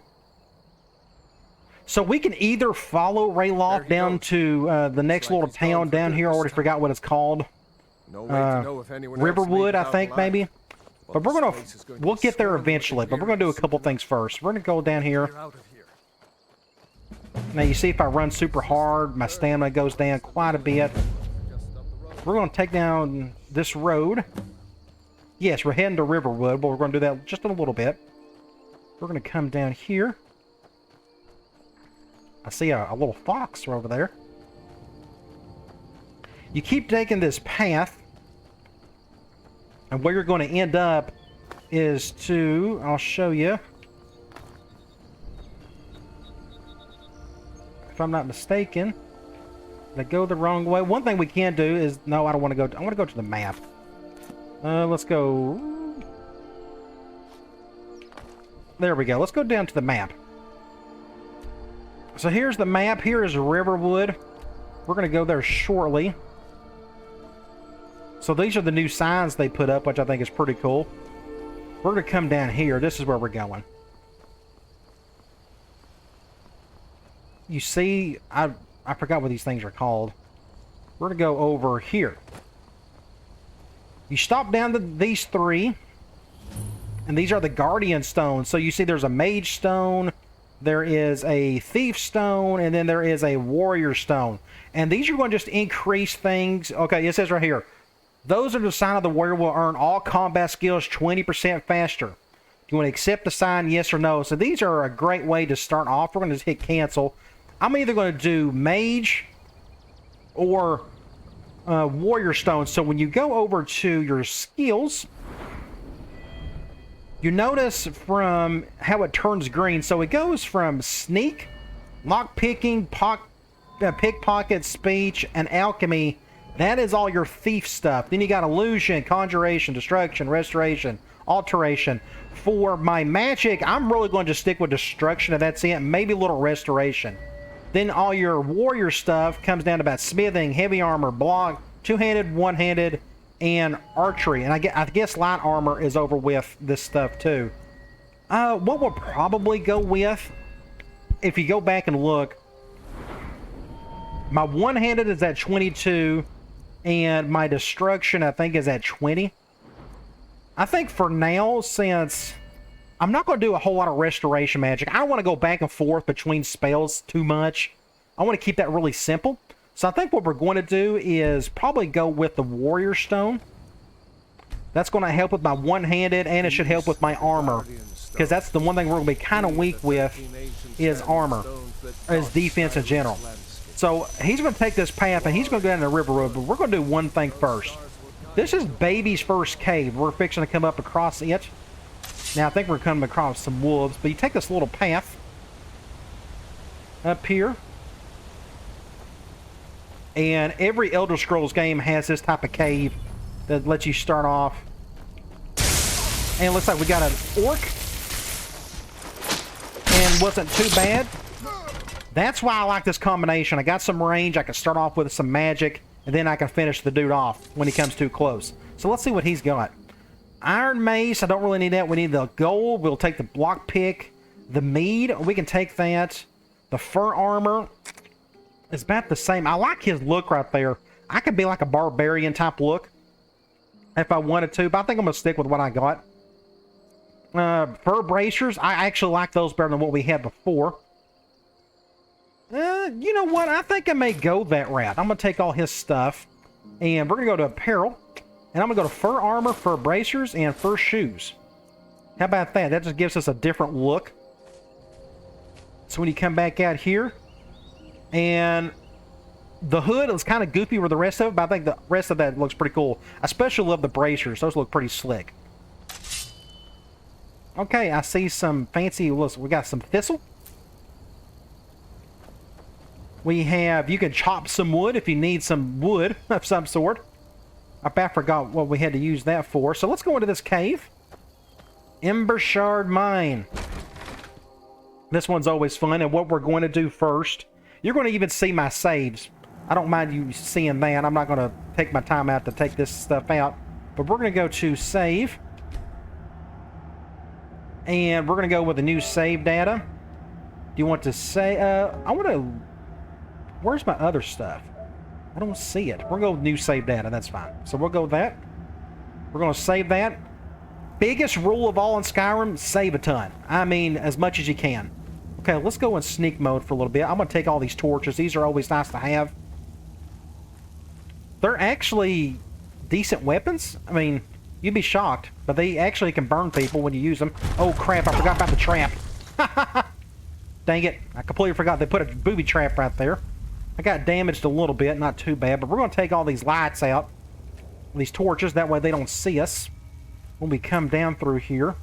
So we can either follow Rayloff down to the next little town down here. I already forgot what it's called. No way to know if anyone else Riverwood, made it I out think, alive. maybe. But we're going to, we'll get there eventually, but we're going to do a couple things first. We're going to go down here. You're out of here. Now you see if I run super hard, my stamina goes down quite a bit. We're going to take down this road. Yes, we're heading to Riverwood, but we're going to do that just in a little bit. We're going to come down here. I see a little fox over there. You keep taking this path, and where you're going to end up is to, I'll show you. If I'm not mistaken, I go the wrong way. One thing we can do is, no, I don't want to go. I want to go to the map. Let's go. There we go. Let's go down to the map. So here's the map. Here is Riverwood. We're going to go there shortly. So these are the new signs they put up, which I think is pretty cool. We're going to come down here. This is where we're going. You see, I forgot what these things are called. We're going to go over here. You stop down to these three, and these are the Guardian Stones. So you see there's a Mage Stone, there is a Thief Stone, and then there is a Warrior Stone. And these are going to just increase things. Okay, it says right here, those are the sign of the warrior will earn all combat skills 20% faster. Do you want to accept the sign, yes or no? So these are a great way to start off. We're going to just hit cancel. I'm either going to do Mage or warrior stone. So when you go over to your skills, you notice from how it turns green. So it goes from sneak, lockpicking, pickpocket, speech, and alchemy. That is all your thief stuff. Then you got illusion, conjuration, destruction, restoration, alteration. For my magic, I'm really going to stick with destruction, and that's it. Maybe a little restoration. Then all your warrior stuff comes down to about smithing, heavy armor, block, two-handed, one-handed, and archery. And I guess light armor is over with this stuff too. What we'll probably go with, if you go back and look, my one-handed is at 22, and my destruction, I think, is at 20. I think for now, since I'm not going to do a whole lot of restoration magic, I don't want to go back and forth between spells too much. I want to keep that really simple. So I think what we're going to do is probably go with the warrior stone. That's going to help with my one-handed, and it should help with my armor, because that's the one thing we're going to be kind of weak with, is armor, or is defense in general. So he's going to take this path, and he's going to go down to Riverwood, but we're going to do one thing first. This is Baby's first cave. We're fixing to come up across it. Now I think we're coming across some wolves, but you take this little path up here. And every Elder Scrolls game has this type of cave that lets you start off. And it looks like we got an orc. And wasn't too bad. That's why I like this combination. I got some range. I can start off with some magic. And then I can finish the dude off when he comes too close. So let's see what he's got. Iron Mace. I don't really need that. We need the gold. We'll take the block pick. The mead. We can take that. The fur armor. It's about the same. I like his look right there. I could be like a barbarian type look if I wanted to, but I think I'm going to stick with what I got. Fur bracers. I actually like those better than what we had before. You know what? I think I may go that route. I'm going to take all his stuff, and we're going to go to apparel, and I'm going to go to fur armor, fur bracers, and fur shoes. How about that? That just gives us a different look. So when you come back out here, and the hood is kind of goofy with the rest of it, but I think the rest of that looks pretty cool. I especially love the bracers. Those look pretty slick. Okay, I see some fancy... Listen, we got some thistle. We have... You can chop some wood if you need some wood of some sort. I forgot what we had to use that for. So let's go into this cave. Embershard mine. This one's always fun, and what we're going to do first... You're going to even see my saves. I don't mind you seeing that. I'm not going to take my time out to take this stuff out. But we're going to go to save. And we're going to go with the new save data. Do you want to say... I want to... Where's my other stuff? I don't see it. We're going to go with new save data. That's fine. So we'll go with that. We're going to save that. Biggest rule of all in Skyrim, save a ton. I mean, as much as you can. Okay, let's go in sneak mode for a little bit. I'm going to take all these torches. These are always nice to have. They're actually decent weapons. I mean, you'd be shocked, but they actually can burn people when you use them. Oh, crap, I forgot about the trap. Dang it, I completely forgot they put a booby trap right there. I got damaged a little bit, not too bad, but we're going to take all these lights out. These torches, that way they don't see us when we come down through here.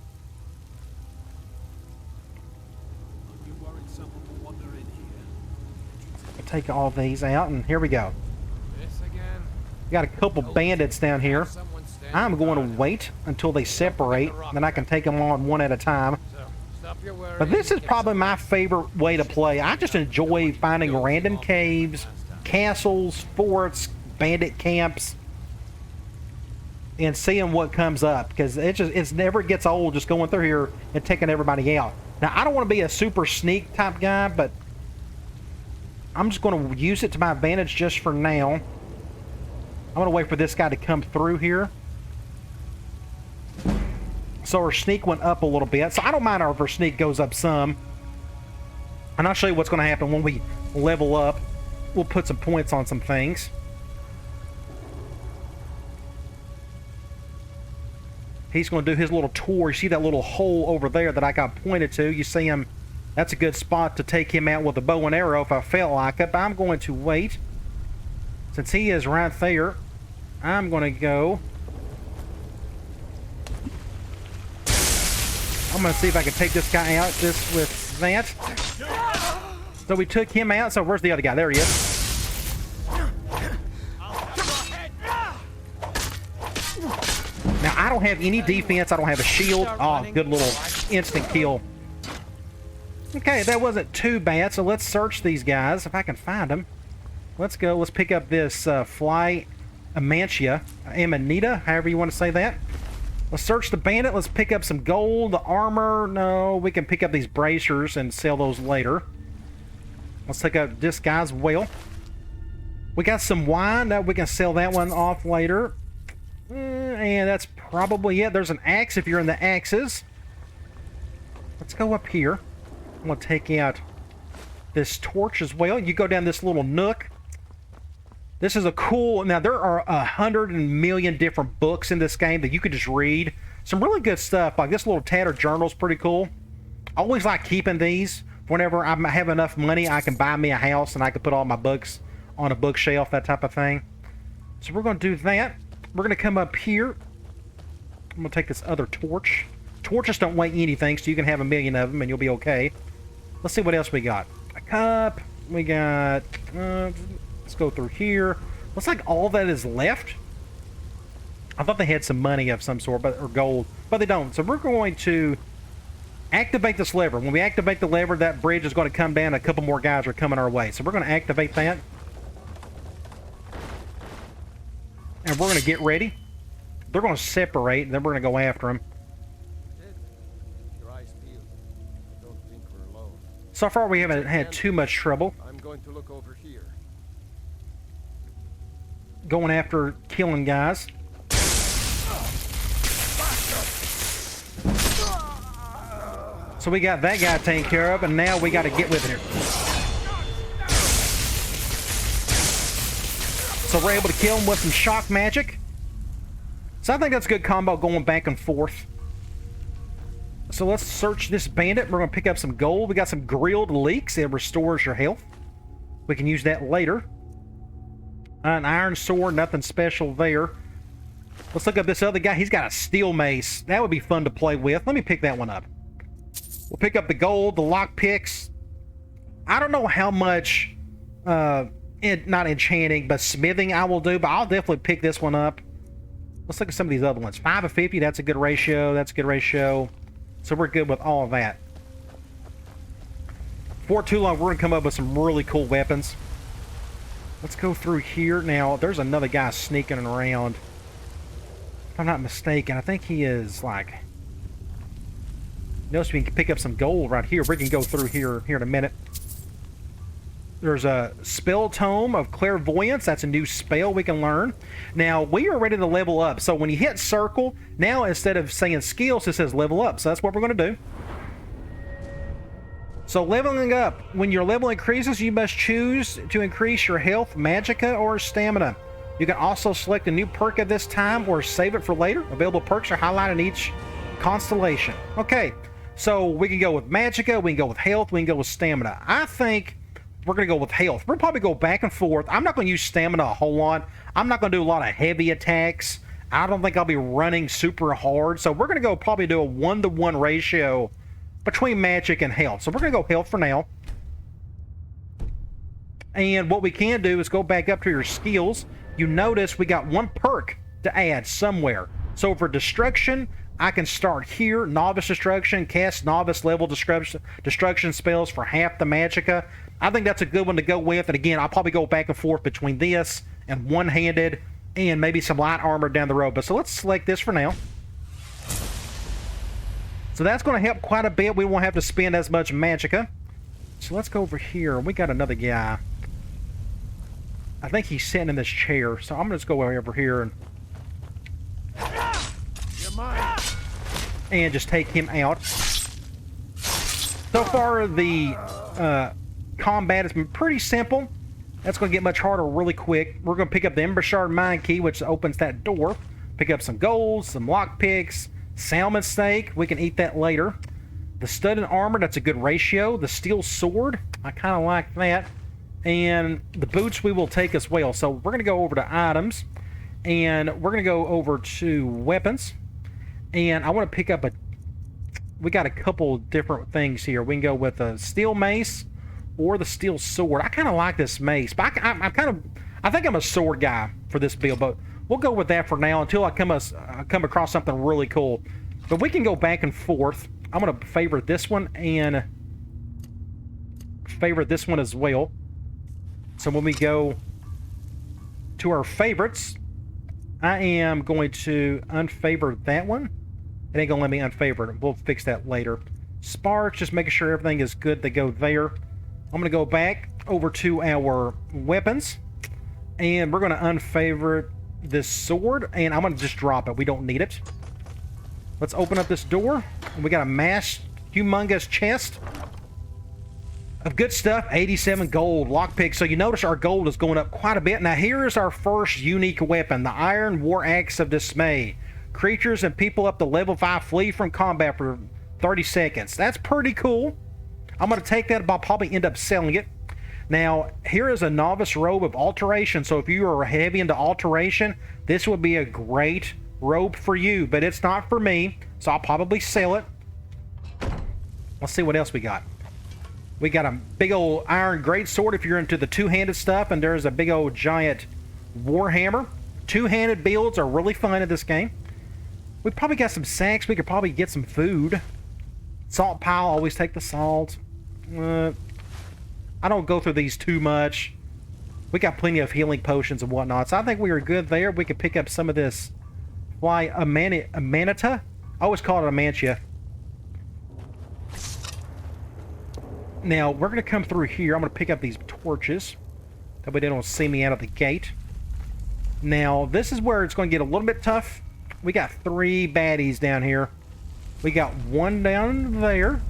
Take all these out, and here we go. Got a couple bandits down here. I'm going to wait until they separate, then I can take them on one at a time. But this is probably my favorite way to play. I just enjoy finding random caves, castles, forts, bandit camps, and seeing what comes up, because it never gets old just going through here and taking everybody out. Now, I don't want to be a super sneak type guy, but I'm just going to use it to my advantage just for now. I'm going to wait for this guy to come through here. So our sneak went up a little bit. So I don't mind if our sneak goes up some. And I'll show you what's going to happen when we level up. We'll put some points on some things. He's going to do his little tour. You see that little hole over there that I got pointed to? You see him? That's a good spot to take him out with a bow and arrow if I felt like it. But I'm going to wait Since he is right there, I'm going to go. I'm going to see if I can take this guy out just with that. So we took him out. So where's the other guy? There he is. Now, I don't have any defense. I don't have a shield. Oh, good little instant kill. Okay, that wasn't too bad. So let's search these guys if I can find them. Let's go. Let's pick up this fly Amanita, however you want to say that. Let's search the bandit. Let's pick up some gold, the armor. No, we can pick up these bracers and sell those later. Let's take up this guy as well. We got some wine. That we can sell that one off later. And that's probably it. There's an axe if you're in the axes. Let's go up here. I'm going to take out this torch as well. You go down this little nook. This is a cool... Now, there are 100 million different books in this game that you could just read. Some really good stuff. Like this little tattered journal is pretty cool. I always like keeping these. Whenever I have enough money, I can buy me a house and I can put all my books on a bookshelf, that type of thing. So we're going to do that. We're going to come up here. I'm going to take this other torch. Torches don't weigh anything, so you can have 1,000,000 of them and you'll be okay. Let's see what else we got. A cup. We got... let's go through here. Looks like all that is left. I thought they had some money of some sort, or gold, but they don't. So we're going to activate this lever. When we activate the lever, that bridge is going to come down. A couple more guys are coming our way. So we're going to activate that. And we're going to get ready. They're going to separate, and then we're going to go after them. Your eyes peeled. I don't think we're alone. So far, we haven't had too much trouble. I'm going to look over here. Going after killing guys. So we got that guy taken care of, and now we got to get with it. So we're able to kill him with some shock magic. So I think that's a good combo going back and forth. So let's search this bandit. We're going to pick up some gold. We got some grilled leeks. It restores your health. We can use that later. An iron sword, nothing special there. Let's look up this other guy. He's got a steel mace. That would be fun to play with. Let me pick that one up. We'll pick up the gold, the lock picks. I don't know how much, not enchanting, but smithing I will do, but I'll definitely pick this one up. Let's look at some of these other ones. 5 of 50, that's a good ratio. That's a good ratio. So we're good with all of that. Before too long, we're going to come up with some really cool weapons. Let's go through here. Now, there's another guy sneaking around. If I'm not mistaken, I think he is like... Notice we can pick up some gold right here. We can go through here in a minute. There's a spell tome of clairvoyance. That's a new spell we can learn. Now, we are ready to level up. So when you hit circle, now instead of saying skills, it says level up. So that's what we're going to do. So leveling up. When your level increases, you must choose to increase your health, magicka, or stamina. You can also select a new perk at this time or save it for later. Available perks are highlighted in each constellation. Okay, so we can go with magicka, we can go with health, we can go with stamina. I think we're going to go with health. We'll probably go back and forth. I'm not going to use stamina a whole lot. I'm not going to do a lot of heavy attacks. I don't think I'll be running super hard. So we're going to go probably do a 1-to-1 ratio between magic and health. So we're going to go health for now. And what we can do is go back up to your skills. You notice we got one perk to add somewhere. So for destruction, I can start here. Novice destruction, cast novice level destruction spells for half the magicka. I think that's a good one to go with. And again, I'll probably go back and forth between this and one-handed and maybe some light armor down the road. But so let's select this for now. So that's going to help quite a bit. We won't have to spend as much magicka. So let's go over here. We got another guy. I think he's sitting in this chair. So I'm going to just go over here and just take him out. So far, the combat has been pretty simple. That's going to get much harder really quick. We're going to pick up the Embershard mine key, which opens that door. Pick up some gold, some lockpicks, salmon steak. We can eat that later. The studded armor, that's a good ratio. The steel sword, I kind of like that. And the boots we will take as well. So we're going to go over to items. And we're going to go over to weapons. And I want to pick up a... We got a couple different things here. We can go with a steel mace or the steel sword. I kind of like this mace. But I think I'm a sword guy for this build. But we'll go with that for now until I come across something really cool. But we can go back and forth. I'm going to favorite this one and favorite this one as well. So when we go to our favorites, I am going to unfavorite that one. It ain't gonna let me unfavorite it. We'll fix that later. Sparks, just making sure everything is good to go there. I'm gonna go back over to our weapons, and we're gonna unfavorite this sword, and I'm gonna just drop it. We don't need it. Let's open up this door. We got a mass, humongous chest of good stuff. 87 gold lockpick. So you notice our gold is going up quite a bit. Now here is our first unique weapon, the Iron War Axe of Dismay. Creatures and people up to level 5 flee from combat for 30 seconds. That's pretty cool. I'm going to take that, but I'll probably end up selling it. Now, here is a novice robe of alteration. So if you are heavy into alteration, this would be a great robe for you, but it's not for me, so I'll probably sell it. Let's see what else we got. We got a big old iron greatsword if you're into the two-handed stuff, and there's a big old giant warhammer. Two-handed builds are really fun in this game. We probably got some sacks. We could probably get some food. Salt pile, always take the salt. I don't go through these too much. We got plenty of healing potions and whatnot, so I think we are good there. We could pick up some of this. Why, a manita? I always call it a mantia. Now, we're going to come through here. I'm going to pick up these torches. That way they don't see me out of the gate. Now, this is where it's going to get a little bit tough. We got 3 baddies down here. We got one down there.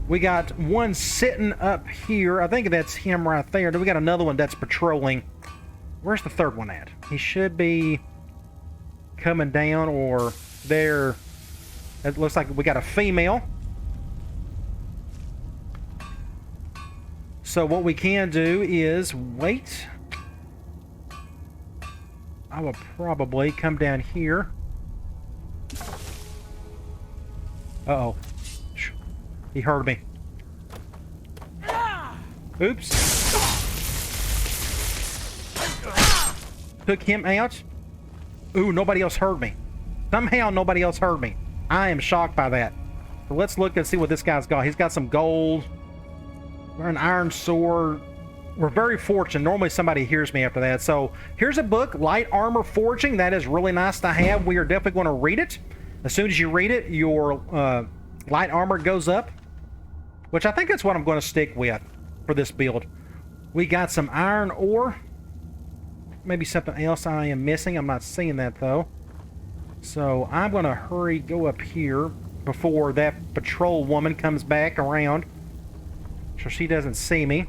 We got one sitting up here. I think that's him right there. Then we got another one that's patrolling. Where's the third one at? He should be coming down or there. It looks like we got a female. So what we can do is wait. I will probably come down here. Uh-oh. He heard me. Oops. Took him out. Ooh, nobody else heard me. Somehow nobody else heard me. I am shocked by that. So let's look and see what this guy's got. He's got some gold. An iron sword. We're very fortunate. Normally somebody hears me after that. So here's a book, Light Armor Forging. That is really nice to have. We are definitely going to read it. As soon as you read it, your light armor goes up, which I think that's what I'm going to stick with for this build. We got some iron ore. Maybe something else I am missing. I'm not seeing that though. So I'm going to hurry, go up here before that patrol woman comes back around so she doesn't see me.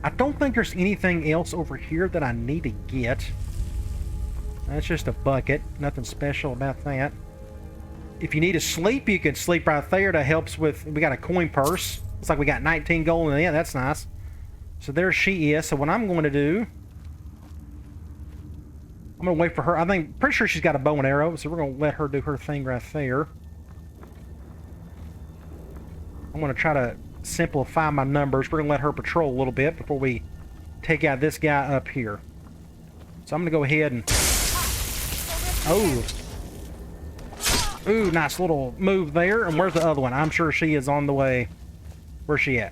I don't think there's anything else over here that I need to get. That's just a bucket. Nothing special about that. If you need to sleep, you can sleep right there. That helps with... We got a coin purse. Looks like we got 19 gold in it. That's nice. So there she is. So what I'm going to do... I'm going to wait for her. Pretty sure she's got a bow and arrow. So we're going to let her do her thing right there. I'm going to try to simplify my numbers. We're going to let her patrol a little bit before we take out this guy up here. So I'm going to go ahead and... Oh. Ooh, nice little move there. And where's the other one? I'm sure she is on the way. Where's she at?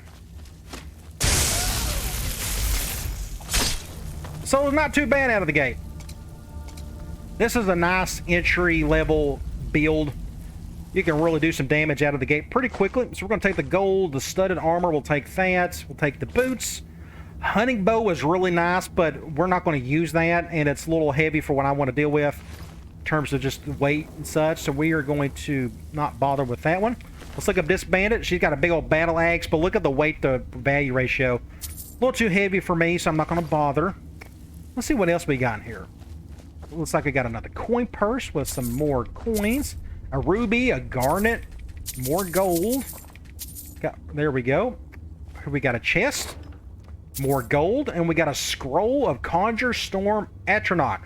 So it's not too bad out of the gate. This is a nice entry level build. You can really do some damage out of the gate pretty quickly. So we're going to take the gold, the studded armor. We'll take that. We'll take the boots. Hunting bow is really nice, but we're not going to use that. And it's a little heavy for what I want to deal with in terms of just weight and such. So we are going to not bother with that one. Let's look up this bandit. She's got a big old battle axe, but look at the weight to value ratio. A little too heavy for me, so I'm not going to bother. Let's see what else we got in here. Looks like we got another coin purse with some more coins. A ruby, a garnet, more gold. There we go. Here we got a chest. More gold, and we got a scroll of Conjure Storm Atronach.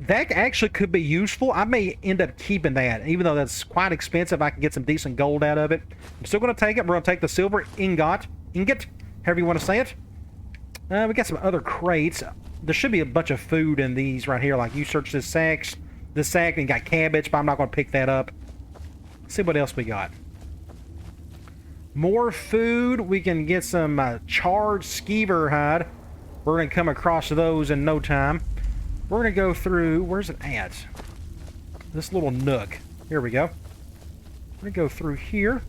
That actually could be useful. I may end up keeping that, even though that's quite expensive. I can get some decent gold out of it. I'm still going to take it. We're going to take the silver ingot, however you want to say it. We got some other crates. There should be a bunch of food in these right here. Like, you search this sack, and you got cabbage, but I'm not going to pick that up. Let's see what else we got. More food. We can get some charred skeever hide. We're going to come across those in no time. We're going to go through... Where's it at? This little nook. Here we go. We're going to go through here.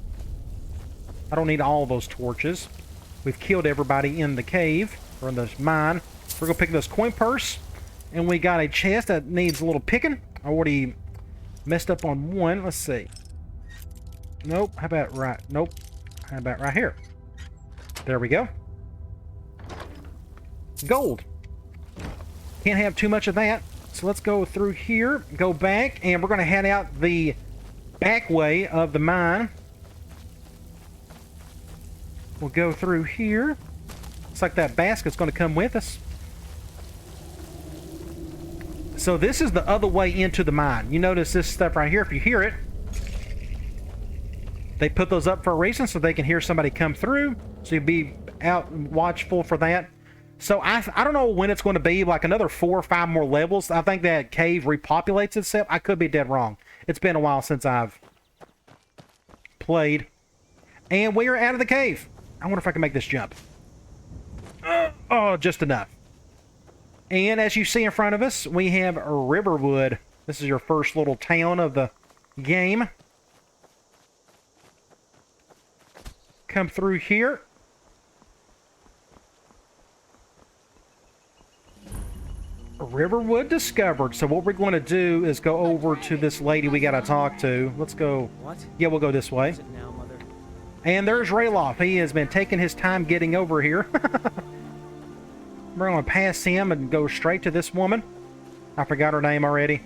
I don't need all those torches. We've killed everybody in the cave, or in the mine. We're going to pick this coin purse. And we got a chest that needs a little picking. I already messed up on one. Let's see. Nope. How about right... Nope. How about right here? There we go. Gold. Can't have too much of that. So let's go through here, go back, and we're going to head out the back way of the mine. We'll go through here. Looks like that basket's going to come with us. So this is the other way into the mine. You notice this stuff right here, if you hear it, they put those up for a reason so they can hear somebody come through. So you'll be out and watchful for that. So I don't know when it's going to be, like another 4 or 5 more levels. I think that cave repopulates itself. I could be dead wrong. It's been a while since I've played. And we are out of the cave. I wonder if I can make this jump. Oh, just enough. And as you see in front of us, we have Riverwood. This is your first little town of the game. Come through here. Riverwood discovered. So what we're going to do is go over to this lady we got to talk to. Let's go. What? Yeah, we'll go this way. Now, Mother? And there's Rayloff. He has been taking his time getting over here. We're going to pass him and go straight to this woman. I forgot her name already.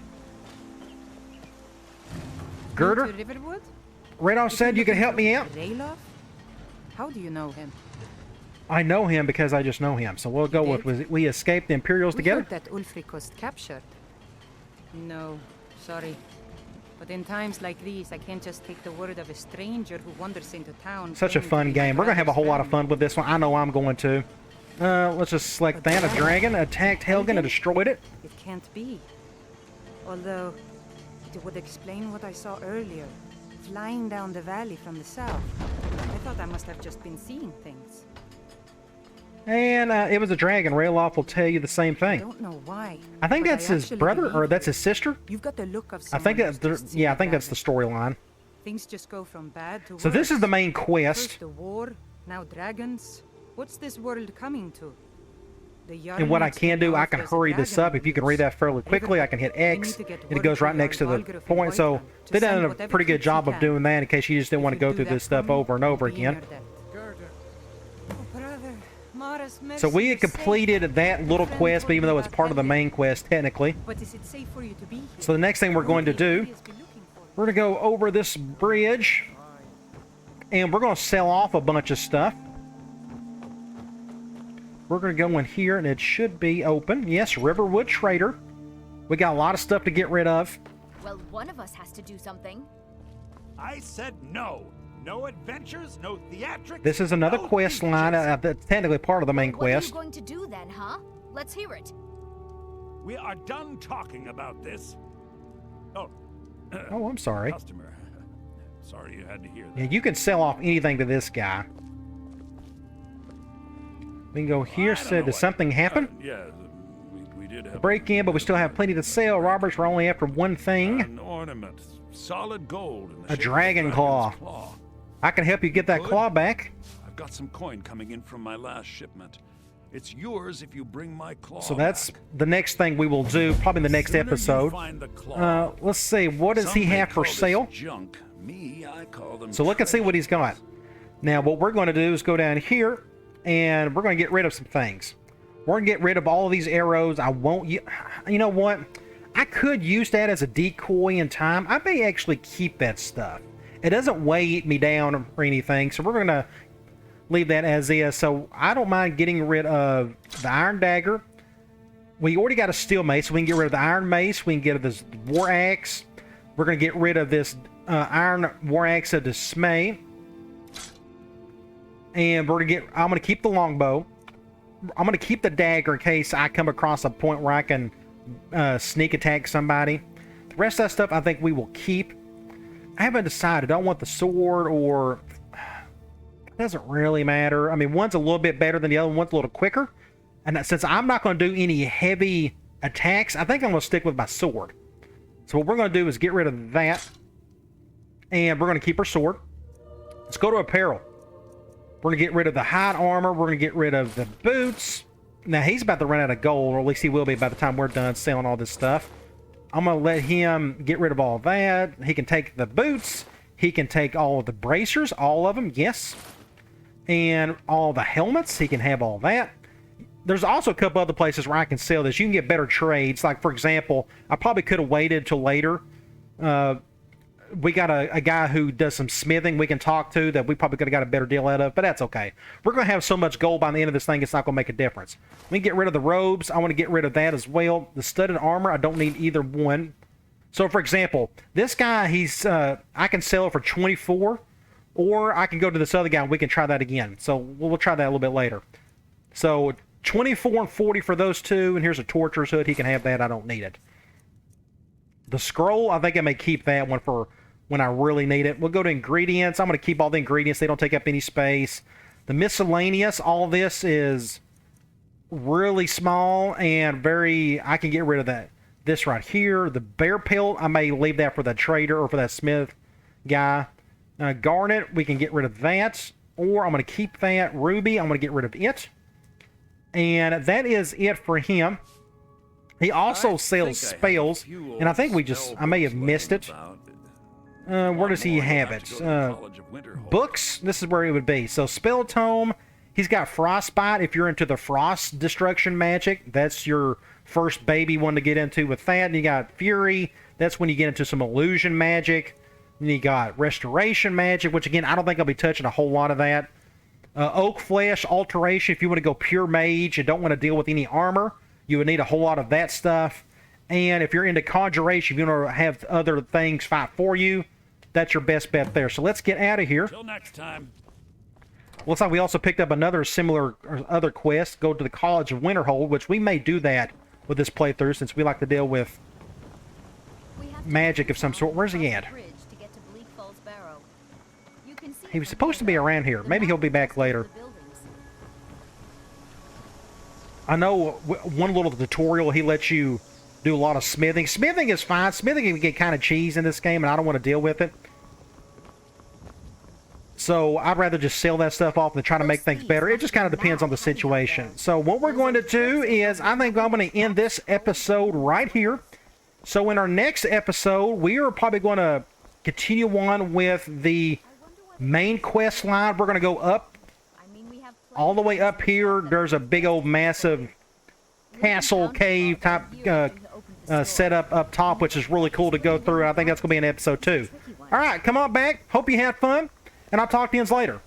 Girder? Riverwood? Rayloff said you could help me out. Rayloff? How do you know him? I know him because I just know him. So we'll go with, we escaped the Imperials together. Heard that Ulfric was captured. No, sorry. But in times like these, I can't just take the word of a stranger who wanders into town. Such a fun game. We're going to have a whole lot of fun with this one. I know I'm going to. Let's just select that. A dragon attacked Helgen and destroyed it. It can't be. Although, it would explain what I saw earlier. Flying down the valley from the south. I thought I must have just been seeing things. And it was a dragon. Rayloff will tell you the same thing. I don't know why. I think that's his brother, or that's his sister. You've got the look of I think that's the, I think that's the storyline. Things just go from bad to worse. So this is the main quest. First the war, now dragons. What's this world coming to? And what I can do, I can hurry this up. If you can read that fairly quickly, I can hit X, and it goes right next to the point. So they done a pretty good job of doing that in case you just didn't want to go through this stuff over and over again. So we had completed that little quest, but even though it's part of the main quest, technically. So the next thing we're going to do, we're going to go over this bridge, and we're going to sell off a bunch of stuff. We're going to go in here, and it should be open. Yes, Riverwood Trader. We got a lot of stuff to get rid of. Well, one of us has to do something. I said no. No adventures, no theatrics. This is another quest line. That's technically part of the main quest. What are you going to do then, huh? Let's hear it. We are done talking about this. Oh. Oh, I'm sorry. Customer. Sorry you had to hear that. Yeah, you can sell off anything to this guy. We can go here. Said, did something happen? Yeah, we did have break in, but we still have plenty to sell. Roberts, we're only after one thing. An ornament, solid gold. In the a dragon claw. I can help you get that claw back. I've got some coin coming in from my last shipment. It's yours if you bring my claw. So that's the next thing we will do, probably in the next episode. Let's see, what does he have for sale? Junk. Me, I call them so look and see what he's got. Now, what we're going to do is go down here, and we're going to get rid of some things. We're going to get rid of all of these arrows. I won't... You know what? I could use that as a decoy in time. I may actually keep that stuff. It doesn't weigh me down or anything, so we're going to leave that as is. So I don't mind getting rid of the iron dagger. We already got a steel mace, so we can get rid of the iron mace. We can get rid of this war axe. We're going to get rid of this iron war axe of dismay. And I'm going to keep the longbow. I'm going to keep the dagger in case I come across a point where I can sneak attack somebody. The rest of that stuff I think we will keep. I haven't decided. I don't want the sword or... It doesn't really matter. I mean, one's a little bit better than the other one. One's a little quicker. And since I'm not going to do any heavy attacks, I think I'm going to stick with my sword. So what we're going to do is get rid of that. And we're going to keep our sword. Let's go to apparel. We're going to get rid of the hide armor. We're going to get rid of the boots. Now, he's about to run out of gold, or at least he will be by the time we're done selling all this stuff. I'm going to let him get rid of all that. He can take the boots. He can take all of the bracers, all of them, yes. And all the helmets, he can have all that. There's also a couple other places where I can sell this. You can get better trades. Like, for example, I probably could have waited till later. We got a guy who does some smithing we can talk to that we probably could have got a better deal out of, but that's okay. We're going to have so much gold by the end of this thing, it's not going to make a difference. We can get rid of the robes. I want to get rid of that as well. The studded armor, I don't need either one. So, for example, this guy, I can sell it for 24, or I can go to this other guy and we can try that again. So, we'll try that a little bit later. So, 24 and 40 for those two, and here's a torturer's hood. He can have that. I don't need it. The scroll, I think I may keep that one for when I really need it. We'll go to ingredients. I'm going to keep all the ingredients. They don't take up any space. The miscellaneous, all this is really small and I can get rid of that. This right here, the bear pelt, I may leave that for the trader or for that smith guy. Garnet, we can get rid of that. Or I'm going to keep that. Ruby, I'm going to get rid of it. And that is it for him. He also sells spells, and I think I may have missed it. Where does he have it? Books, this is where it would be. So spell tome, he's got frostbite. If you're into the frost destruction magic, that's your first baby one to get into with that. And you got fury, that's when you get into some illusion magic. And you got restoration magic, which again, I don't think I'll be touching a whole lot of that. Oak flesh alteration, if you want to go pure mage and don't want to deal with any armor, you would need a whole lot of that stuff. And if you're into conjuration, if you want to have other things fight for you, that's your best bet there. So let's get out of here. Till next time. Looks like we also picked up another similar or other quest. Go to the College of Winterhold, which we may do that with this playthrough since we like to deal with magic of some sort. Where's he at? He was supposed to be around here. Maybe he'll be back later. I know one little tutorial, he lets you do a lot of smithing. Smithing is fine. Smithing can get kind of cheese in this game, and I don't want to deal with it. So I'd rather just sell that stuff off than try to make things better. It just kind of depends on the situation. So what we're going to do is, I think I'm going to end this episode right here. So in our next episode, we are probably going to continue on with the main quest line. We're going to go up, all the way up here. There's a big old massive castle cave type setup up top, which is really cool to go through. I think that's going to be in episode 2. All right, come on back. Hope you had fun, and I'll talk to you later.